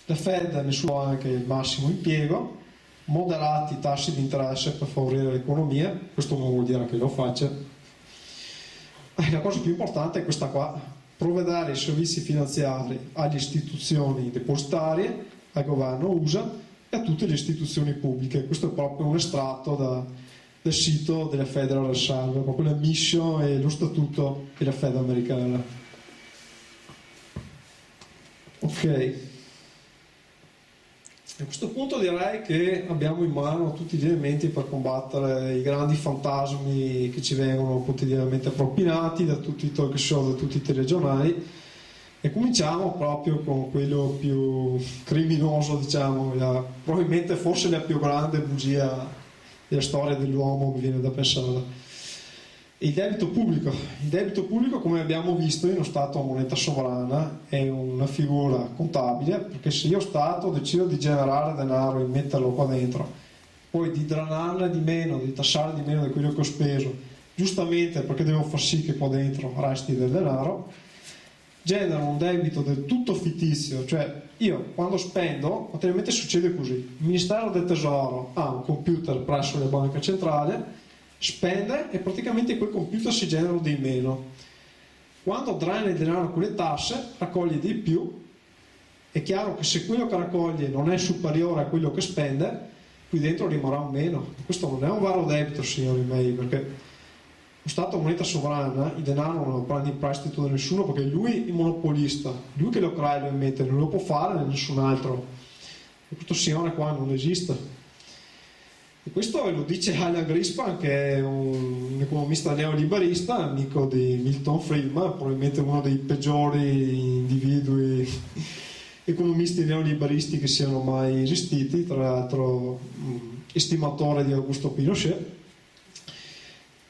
la Fed nel suo anche il massimo impiego, moderati tassi di interesse per favorire l'economia, questo non vuol dire che lo faccia. La cosa più importante è questa qua: provvedere i servizi finanziari alle istituzioni depositarie, al governo USA e a tutte le istituzioni pubbliche. Questo è proprio un estratto del sito della Federal Reserve, proprio la mission e lo statuto della Fed americana. Ok. A questo punto direi che abbiamo in mano tutti gli elementi per combattere i grandi fantasmi che ci vengono quotidianamente propinati da tutti i talk show, da tutti i telegiornali, e cominciamo proprio con quello più criminoso, diciamo, probabilmente forse la più grande bugia della storia dell'uomo, mi viene da pensare. Il debito pubblico. Il debito pubblico, come abbiamo visto, in uno Stato a moneta sovrana è una figura contabile, perché se io Stato decido di generare denaro e metterlo qua dentro, poi di drenarne di meno, di tassare di meno di quello che ho speso, giustamente perché devo far sì che qua dentro resti del denaro, generano un debito del tutto fittizio, cioè io quando spendo, materialmente succede così: il Ministero del Tesoro ha un computer presso la banca centrale, spende e praticamente quel computer si generano dei meno. Quando draina il denaro con le tasse, raccoglie dei più. È chiaro che se quello che raccoglie non è superiore a quello che spende, qui dentro rimarrà un meno. Questo non è un vero debito, signori miei, perché lo Stato moneta sovrana, il denaro non lo prende in prestito da nessuno, perché lui è il monopolista, lui che lo crea e lo emette, non lo può fare nessun altro. E questo signore qua non esiste. E questo lo dice Alan Greenspan, che è un economista neoliberista, amico di Milton Friedman, probabilmente uno dei peggiori individui economisti neoliberisti che siano mai esistiti, tra l'altro estimatore di Augusto Pinochet.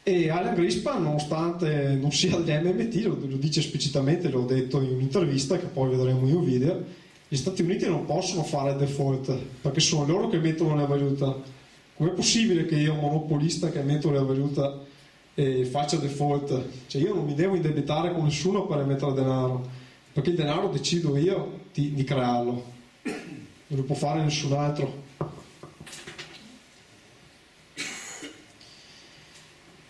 E Alan Greenspan, nonostante non sia degli MMT, lo dice esplicitamente, l'ho detto in un'intervista che poi vedremo in un video: gli Stati Uniti non possono fare default perché sono loro che emettono la valuta. Com'è possibile che io, monopolista che emetto la valuta, faccia default? Cioè io non mi devo indebitare con nessuno per emettere denaro, perché il denaro decido io di crearlo, non lo può fare nessun altro.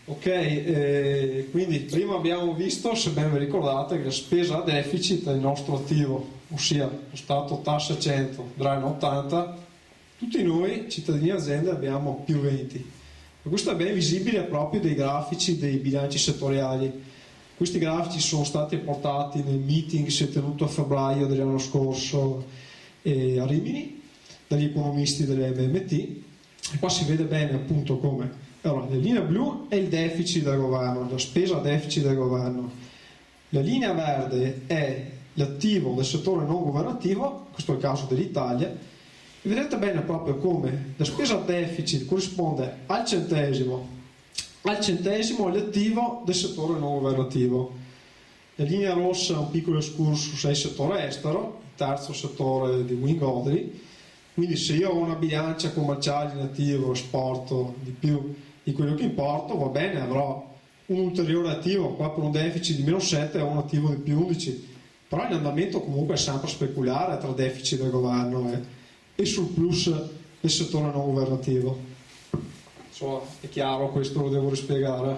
Ok, quindi prima abbiamo visto, se ben vi ricordate, che la spesa a deficit è il nostro attivo, ossia lo Stato tassa 100, draina 80, tutti noi, cittadini e aziende, abbiamo più 20. E questo è ben visibile proprio dai grafici dei bilanci settoriali. Questi grafici sono stati portati nel meeting che si è tenuto a febbraio dell'anno scorso a Rimini dagli economisti delle MMT, e qua si vede bene appunto come allora, la linea blu è il deficit del governo, la spesa a deficit del governo, la linea verde è l'attivo del settore non governativo, questo è il caso dell'Italia. E vedete bene proprio come la spesa a deficit corrisponde al centesimo è l'attivo del settore non governativo. La linea rossa è un piccolo excursus è il settore estero, il terzo settore di Wayne Godley. Quindi se io ho una bilancia commerciale in attivo, esporto di più di quello che importo, va bene, avrò un ulteriore attivo, qua per un deficit di meno 7 ho un attivo di più 11, però l'andamento comunque è sempre speculare tra deficit del governo e surplus del settore non governativo. Insomma, è chiaro, questo lo devo rispiegare.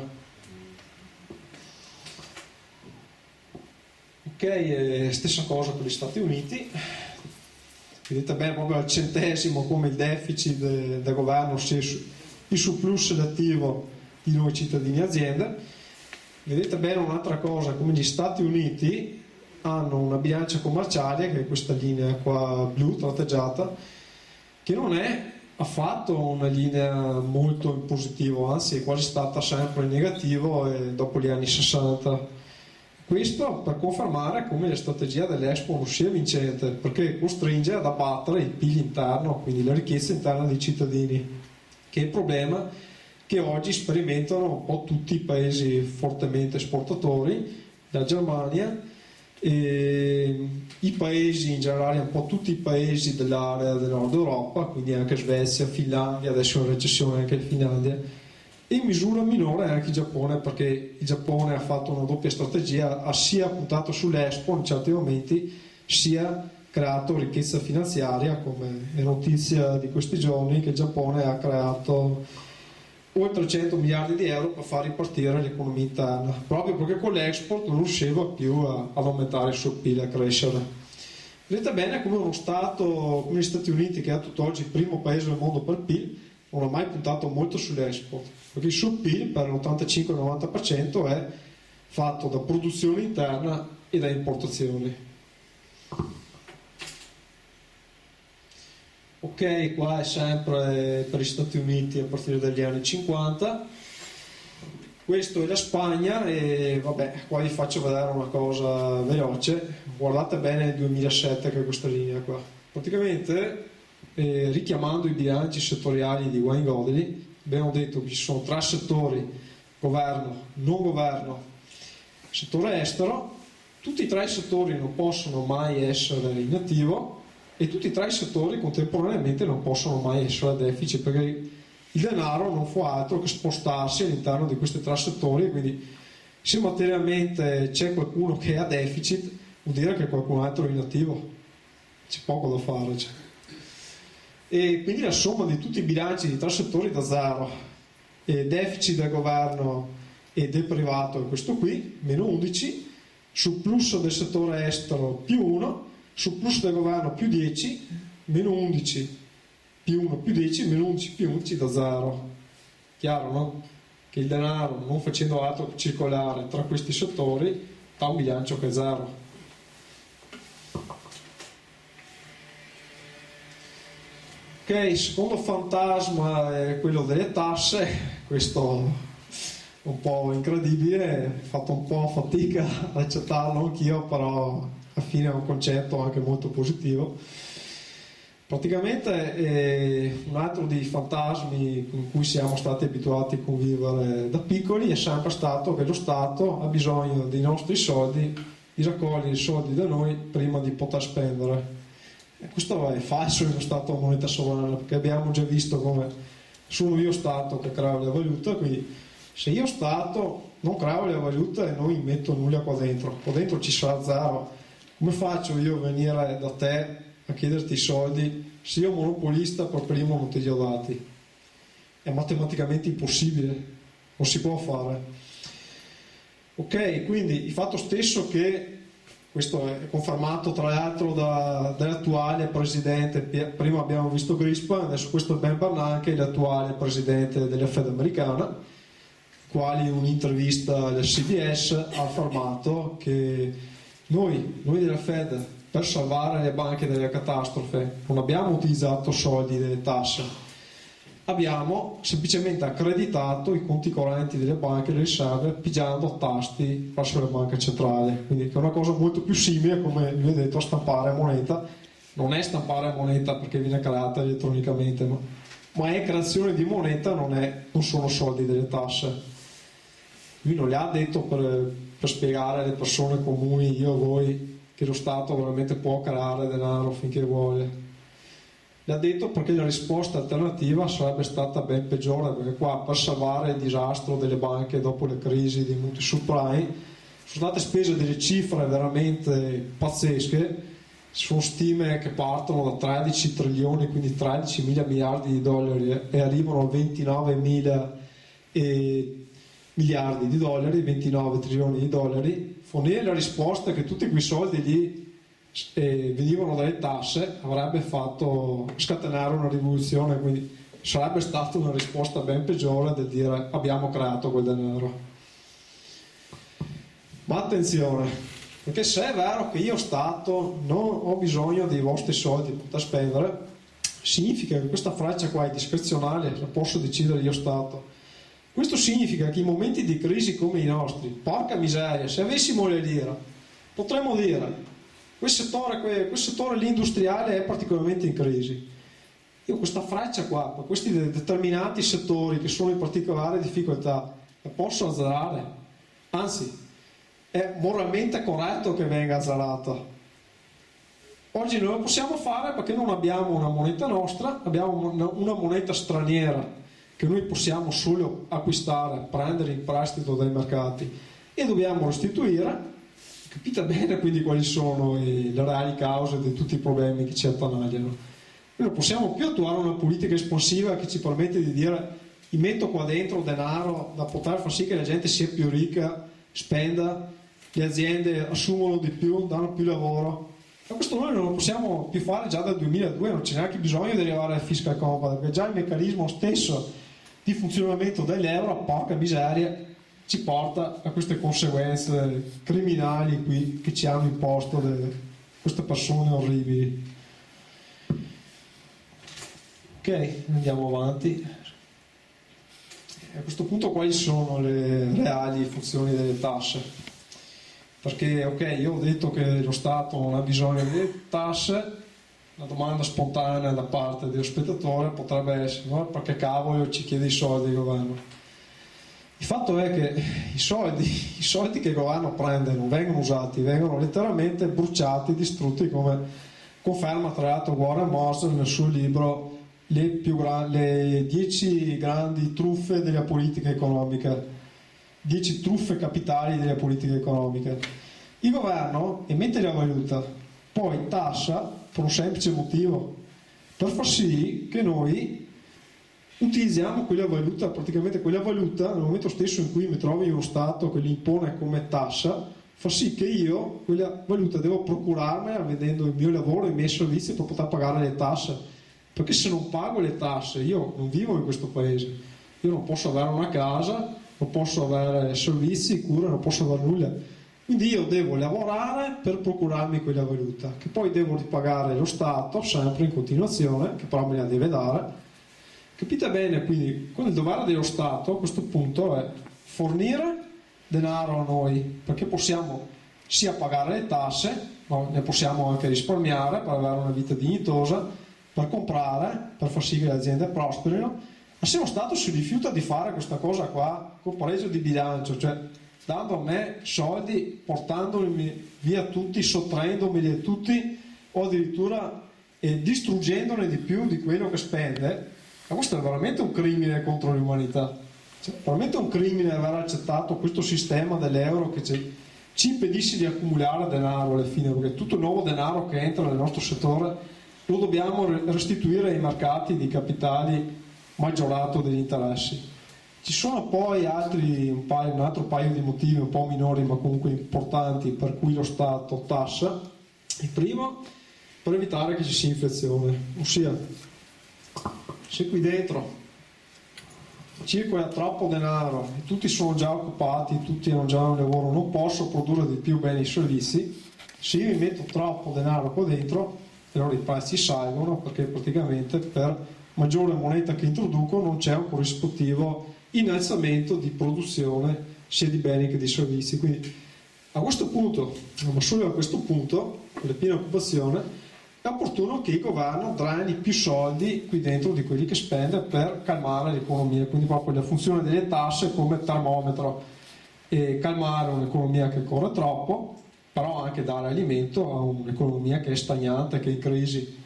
Ok, stessa cosa per gli Stati Uniti. Vedete bene proprio al centesimo come il deficit del governo sia il surplus l'attivo di noi cittadini e aziende. Vedete bene un'altra cosa, come gli Stati Uniti hanno una bilancia commerciale, che è questa linea qua blu tratteggiata, che non è affatto una linea molto in positivo, anzi è quasi stata sempre in negativo dopo gli anni 60. Questo per confermare come la strategia dell'Expo non sia vincente, perché costringe ad abbattere il PIL interno, quindi la ricchezza interna dei cittadini, che è il problema che oggi sperimentano un po' tutti i paesi fortemente esportatori, la Germania, e i paesi in generale, un po' tutti i paesi dell'area del nord Europa, quindi anche Svezia, Finlandia, adesso è in recessione anche il Finlandia, e in misura minore anche il Giappone, perché il Giappone ha fatto una doppia strategia, ha sia puntato sull'Expo in certi momenti, sia creato ricchezza finanziaria, come è notizia di questi giorni che il Giappone ha creato oltre 100 miliardi di euro per far ripartire l'economia interna, proprio perché con l'export non riusciva più ad aumentare il suo PIL, a crescere. Vedete bene come uno Stato come gli Stati Uniti, che è tutt'oggi il primo paese del mondo per PIL, non ha mai puntato molto sull'export, perché il suo PIL per l'85-90% è fatto da produzione interna e da importazioni. Ok, qua è sempre per gli Stati Uniti a partire dagli anni 50. Questo è la Spagna e vabbè, qua vi faccio vedere una cosa veloce. Guardate bene il 2007 che è questa linea qua. Praticamente, richiamando i bilanci settoriali di Wayne Godley, abbiamo detto che ci sono tre settori: governo, non governo, settore estero. Tutti e tre i settori non possono mai essere in attivo, e tutti e tre i settori contemporaneamente non possono mai essere a deficit, perché il denaro non fa altro che spostarsi all'interno di questi tre settori. Quindi se materialmente c'è qualcuno che è a deficit, vuol dire che qualcun altro è inattivo, c'è poco da fare. Cioè. E quindi la somma di tutti i bilanci di tre settori da zero, e deficit del governo e del privato è questo qui, meno 11, surplus del settore estero più 1, surplus del governo più 10, meno 11 più 1 più 10, meno 11 più 11 da zero. Chiaro, no? Che il denaro, non facendo altro che circolare tra questi settori, ha un bilancio che è zero. Ok, il secondo fantasma è quello delle tasse, questo è un po' incredibile, ho fatto un po' fatica ad accettarlo anch'io, però alla fine è un concetto anche molto positivo. Praticamente un altro dei fantasmi con cui siamo stati abituati a convivere da piccoli è sempre stato che lo Stato ha bisogno dei nostri soldi, di raccogliere i soldi da noi prima di poter spendere. E questo è falso nello Stato a moneta sovrana, perché abbiamo già visto come sono io Stato che creo la valuta, quindi se io Stato non creo la valuta e non metto nulla qua dentro ci sarà zero, come faccio io a venire da te a chiederti i soldi se io monopolista per primo non te li ho dati? È matematicamente impossibile, non si può fare. Ok, quindi il fatto stesso che questo è confermato tra l'altro dall'attuale presidente, prima abbiamo visto Greenspan, adesso questo è Ben Bernanke, l'attuale presidente della Fed americana, quale in un'intervista al CBS ha affermato che noi della Fed, per salvare le banche dalle catastrofe, non abbiamo utilizzato soldi delle tasse, abbiamo semplicemente accreditato i conti correnti delle banche e le riserve pigiando tasti verso la banca centrale, quindi che è una cosa molto più simile, come vi ho detto, a stampare moneta. Non è stampare moneta perché viene creata elettronicamente, ma è creazione di moneta, non sono soldi delle tasse. Lui non li ha detto per spiegare alle persone comuni, io e voi, che lo Stato veramente può creare denaro finché vuole. L'ha detto perché la risposta alternativa sarebbe stata ben peggiore, perché qua per salvare il disastro delle banche dopo le crisi dei mutui subprime sono state spese delle cifre veramente pazzesche, sono stime che partono da 13 trilioni, quindi 13 mila miliardi di dollari e arrivano a 29 mila miliardi di dollari, 29 trilioni di dollari. Fornire la risposta che tutti quei soldi lì venivano dalle tasse avrebbe fatto scatenare una rivoluzione, quindi sarebbe stata una risposta ben peggiore del dire abbiamo creato quel denaro. Ma attenzione, perché se è vero che io Stato non ho bisogno dei vostri soldi per poter spendere, significa che questa freccia qua è discrezionale, la posso decidere io Stato. Questo significa che in momenti di crisi come i nostri, porca miseria, se avessimo le lire, potremmo dire quel settore lì industriale è particolarmente in crisi. Io questa freccia qua, per questi determinati settori che sono in particolare difficoltà, la posso azzerare. Anzi, è moralmente corretto che venga azzerata. Oggi non lo possiamo fare perché non abbiamo una moneta nostra, abbiamo una moneta straniera che noi possiamo solo acquistare, prendere in prestito dai mercati e dobbiamo restituire. Capite bene quindi quali sono le reali cause di tutti i problemi che ci attanagliano. Noi non possiamo più attuare una politica espansiva che ci permette di dire mi metto qua dentro denaro da poter far sì che la gente sia più ricca, spenda, le aziende assumono di più, danno più lavoro. Ma questo noi non lo possiamo più fare già dal 2002, non c'è neanche bisogno di arrivare al fiscal compact, perché già il meccanismo stesso di funzionamento dell'euro, porca miseria, ci porta a queste conseguenze criminali qui che ci hanno imposto queste persone orribili. Ok, andiamo avanti. A questo punto quali sono le reali funzioni delle tasse? Perché ok, io ho detto che lo Stato non ha bisogno delle tasse. La domanda spontanea da parte dello spettatore potrebbe essere: no? Perché cavolo ci chiede i soldi il governo? Il fatto è che i soldi che il governo prende non vengono usati, vengono letteralmente bruciati, distrutti, come conferma tra l'altro Warren Morrison nel suo libro le 10 grandi truffe della politica economica, 10 truffe capitali della politica economica. Il governo emette la valuta, poi tassa per un semplice motivo, per far sì che noi utilizziamo quella valuta, praticamente quella valuta nel momento stesso in cui mi trovo in uno Stato che li impone come tassa, fa sì che io quella valuta devo procurarmela vendendo il mio lavoro e i miei servizi per poter pagare le tasse, perché se non pago le tasse io non vivo in questo paese, io non posso avere una casa, non posso avere servizi, cure, non posso avere nulla, quindi io devo lavorare per procurarmi quella valuta che poi devo ripagare lo Stato sempre in continuazione, che però me la deve dare. Capite bene? Quindi il dovere dello Stato a questo punto è fornire denaro a noi, perché possiamo sia pagare le tasse, ma ne possiamo anche risparmiare per avere una vita dignitosa, per comprare, per far sì che le aziende prosperino. Ma se lo Stato si rifiuta di fare questa cosa qua col pareggio di bilancio, cioè dando a me soldi, portandomi via tutti, sottraendomeli a tutti, o addirittura distruggendone di più di quello che spende, ma questo è veramente un crimine contro l'umanità. Cioè, veramente un crimine aver accettato questo sistema dell'euro che ci impedisce di accumulare denaro alla fine, perché tutto il nuovo denaro che entra nel nostro settore lo dobbiamo restituire ai mercati di capitali maggiorato degli interessi. Ci sono poi un altro paio di motivi un po' minori ma comunque importanti per cui lo Stato tassa. Il primo, per evitare che ci sia inflazione, ossia se qui dentro circola troppo denaro e tutti sono già occupati, tutti hanno già un lavoro, non posso produrre di più beni e servizi, se io mi metto troppo denaro qua dentro allora i prezzi salgono, perché praticamente per maggiore moneta che introduco non c'è un corrispettivo innalzamento di produzione sia di beni che di servizi. Quindi a questo punto, ma solo a questo punto, con la piena occupazione, è opportuno che il governo dreni più soldi qui dentro di quelli che spende per calmare l'economia, quindi proprio la funzione delle tasse come termometro e calmare un'economia che corre troppo, però anche dare alimento a un'economia che è stagnante, che è in crisi,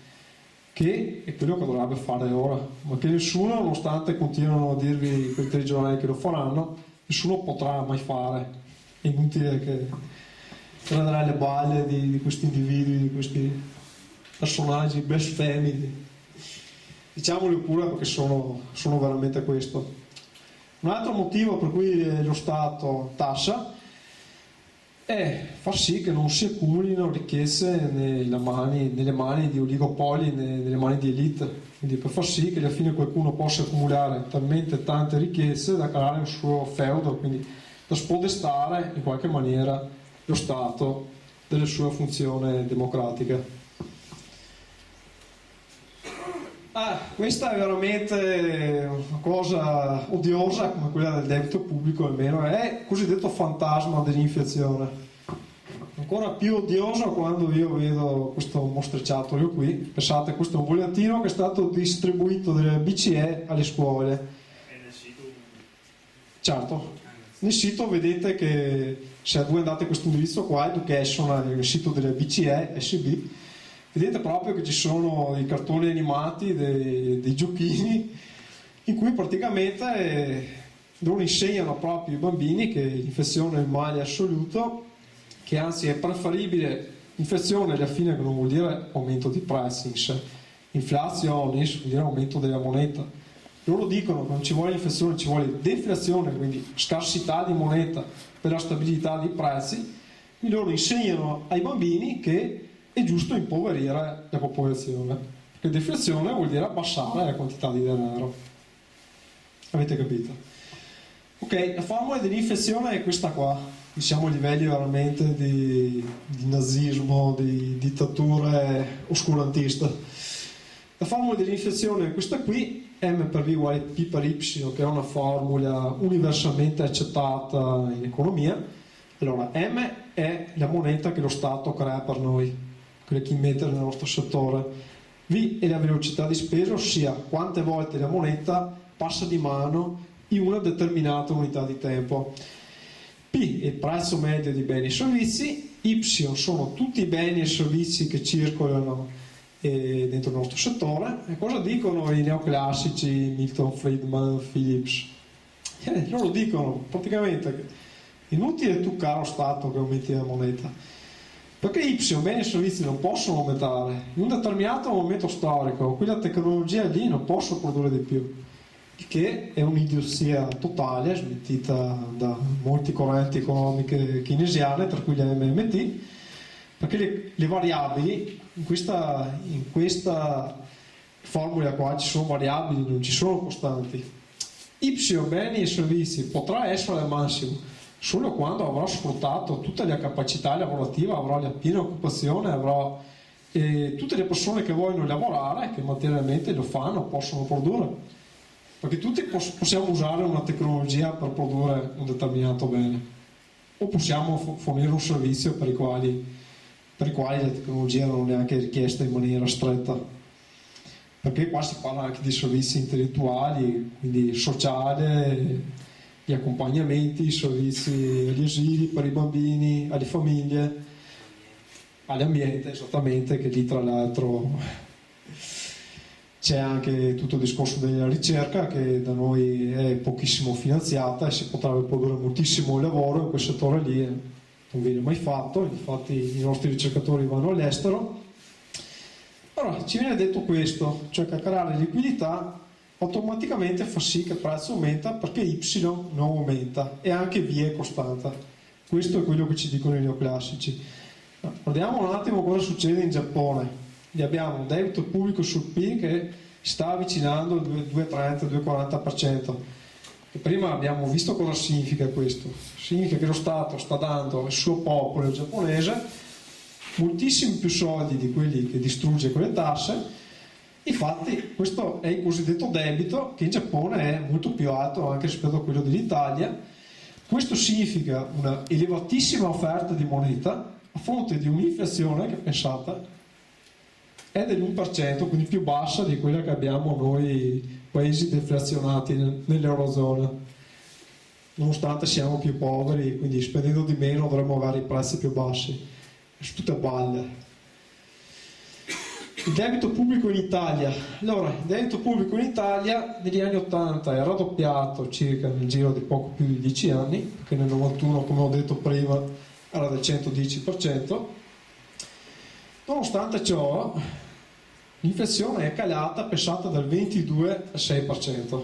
che è quello che dovrebbe fare ora, ma che nessuno, nonostante continuano a dirvi quei telegiornali che lo faranno, nessuno potrà mai fare. È inutile che prendere le balle di questi individui, di questi personaggi blasfemi, diciamoli pure, perché sono veramente questo. Un altro motivo per cui lo Stato tassa è far sì che non si accumulino ricchezze nelle mani di oligopoli, nelle mani di elite, quindi per far sì che alla fine qualcuno possa accumulare talmente tante ricchezze da creare un suo feudo, quindi da spodestare in qualche maniera lo Stato della sua funzione democratica. Questa è veramente una cosa odiosa come quella del debito pubblico, almeno è il cosiddetto fantasma dell'inflazione. Ancora più odioso quando io vedo questo mostriciattolo qui. Pensate, questo è un volantino che è stato distribuito dalle BCE alle scuole. E nel sito? Certo, nel sito vedete che se voi andate a questo indirizzo qua, Education, nel sito delle BCE, SB, vedete proprio che ci sono i cartoni animati, dei giochini, in cui praticamente loro insegnano proprio ai bambini che l'inflazione è il male assoluto, che anzi è preferibile inflazione alla fine, che non vuol dire aumento di prezzi in sé, inflazionis vuol dire aumento della moneta. Loro dicono che non ci vuole inflazione, ci vuole deflazione, quindi scarsità di moneta per la stabilità dei prezzi. Quindi loro insegnano ai bambini che è giusto impoverire la popolazione, perché deflazione vuol dire abbassare la quantità di denaro. Avete capito? Ok, la formula dell'inflazione è questa qua, diciamo a livelli veramente di nazismo, di dittature oscurantiste. La formula dell'inflazione è questa qui, M per V uguale P per Y, che è una formula universalmente accettata in economia. Allora, M è la moneta che lo Stato crea per noi, quella che immette nel nostro settore. V è la velocità di spesa, ossia quante volte la moneta passa di mano in una determinata unità di tempo. P è il prezzo medio di beni e servizi, Y sono tutti i beni e servizi che circolano dentro il nostro settore. E cosa dicono i neoclassici Milton Friedman, Phillips? Loro dicono praticamente che inutile toccare lo Stato che aumenti la moneta, perché i beni e servizi non possono aumentare. In un determinato momento storico quella tecnologia lì non posso produrre di più, che è un'idiosia totale, smentita da molti correnti economiche keynesiane, tra cui le MMT, perché le variabili in questa formula qua ci sono variabili, non ci sono costanti. Y beni e servizi potrà essere al massimo solo quando avrò sfruttato tutte le capacità lavorative, avrò la piena occupazione, avrò tutte le persone che vogliono lavorare, che materialmente lo fanno, possono produrre, perché tutti possiamo usare una tecnologia per produrre un determinato bene, o possiamo fornire un servizio per i quali la tecnologia non è neanche richiesta in maniera stretta, perché qua si parla anche di servizi intellettuali, quindi sociale, gli accompagnamenti, i servizi agli asili per i bambini, alle famiglie, all'ambiente, esattamente, che lì tra l'altro c'è anche tutto il discorso della ricerca che da noi è pochissimo finanziata e si potrebbe produrre moltissimo lavoro in quel settore lì, non viene mai fatto, infatti i nostri ricercatori vanno all'estero. Allora, ci viene detto questo, cioè che creare liquidità automaticamente fa sì che il prezzo aumenta perché Y non aumenta e anche V è costante. Questo è quello che ci dicono i neoclassici. Guardiamo un attimo cosa succede in Giappone. Lì abbiamo un debito pubblico sul PIL che sta avvicinando il 2,30-2,40%. E prima abbiamo visto cosa significa questo. Significa che lo Stato sta dando al suo popolo giapponese moltissimi più soldi di quelli che distrugge con le tasse. Infatti questo è il cosiddetto debito, che in Giappone è molto più alto anche rispetto a quello dell'Italia. Questo significa una elevatissima offerta di moneta a fronte di un'inflazione che, pensate, è dell'1%, quindi più bassa di quella che abbiamo noi paesi deflazionati nell'Eurozona, nonostante siamo più poveri, quindi spendendo di meno dovremmo avere i prezzi più bassi. È tutta balle. Il debito pubblico in Italia. Allora, il debito pubblico in Italia negli anni 80 è raddoppiato circa nel giro di poco più di 10 anni, perché nel 91, come ho detto prima, era del 110%. Nonostante ciò, l'inflazione è calata, pensata dal 22 al 6%.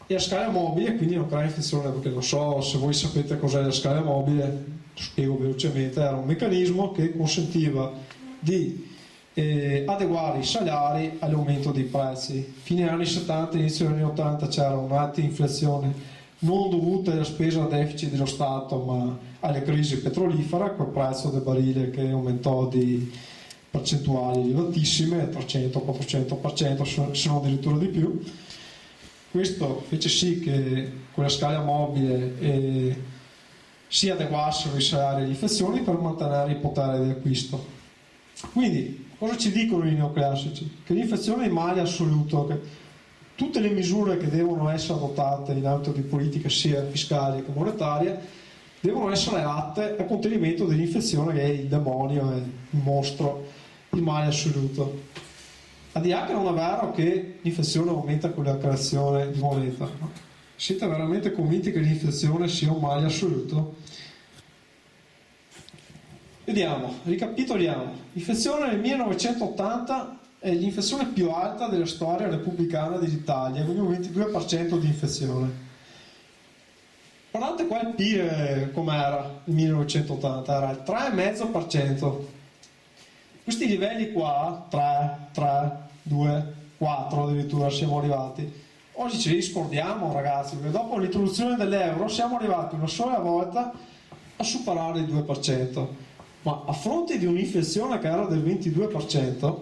E a scala mobile, quindi non crea inflazione, perché non so se voi sapete cos'è la scala mobile, spiego velocemente, era un meccanismo che consentiva di adeguare i salari all'aumento dei prezzi. Fine anni 70, inizio degli anni 80 c'era un'alta inflazione non dovuta alla spesa a deficit dello Stato, ma alle crisi petrolifera, col prezzo del barile che aumentò di percentuali elevatissime, 300-400%, se non addirittura di più. Questo fece sì che con la scala mobile si adeguassero i salari alle inflazioni per mantenere il potere di acquisto. Quindi, cosa ci dicono i neoclassici? Che l'inflazione è il male assoluto, che tutte le misure che devono essere adottate in ambito di politica sia fiscale che monetaria devono essere atte al contenimento dell'inflazione, che è il demonio, è il mostro, il male assoluto. A di là che non è vero che l'inflazione aumenta con la creazione di moneta. Siete veramente convinti che l'inflazione sia un male assoluto? Vediamo, ricapitoliamo. L'inflazione nel 1980 è l'inflazione più alta della storia repubblicana dell'Italia, quindi un 22% di inflazione. Guardate qua il PIL com'era nel 1980, era il 3,5%. Questi livelli qua, 3, 2, 4 addirittura siamo arrivati. Oggi ce li scordiamo, ragazzi, perché dopo l'introduzione dell'euro siamo arrivati una sola volta a superare il 2%. Ma a fronte di un'inflazione che era del 22%,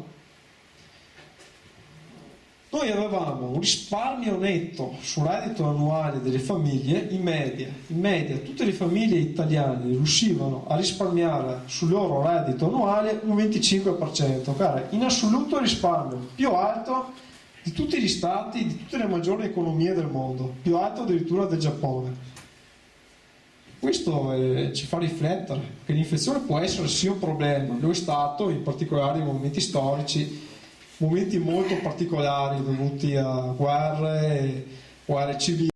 noi avevamo un risparmio netto sul reddito annuale delle famiglie in media tutte le famiglie italiane riuscivano a risparmiare sul loro reddito annuale un 25%, che era in assoluto il risparmio più alto di tutti gli stati, di tutte le maggiori economie del mondo, più alto addirittura del Giappone. Questo ci fa riflettere che l'inflazione può essere sì un problema, lo è stato in particolare in momenti storici, momenti molto particolari dovuti a guerre civili.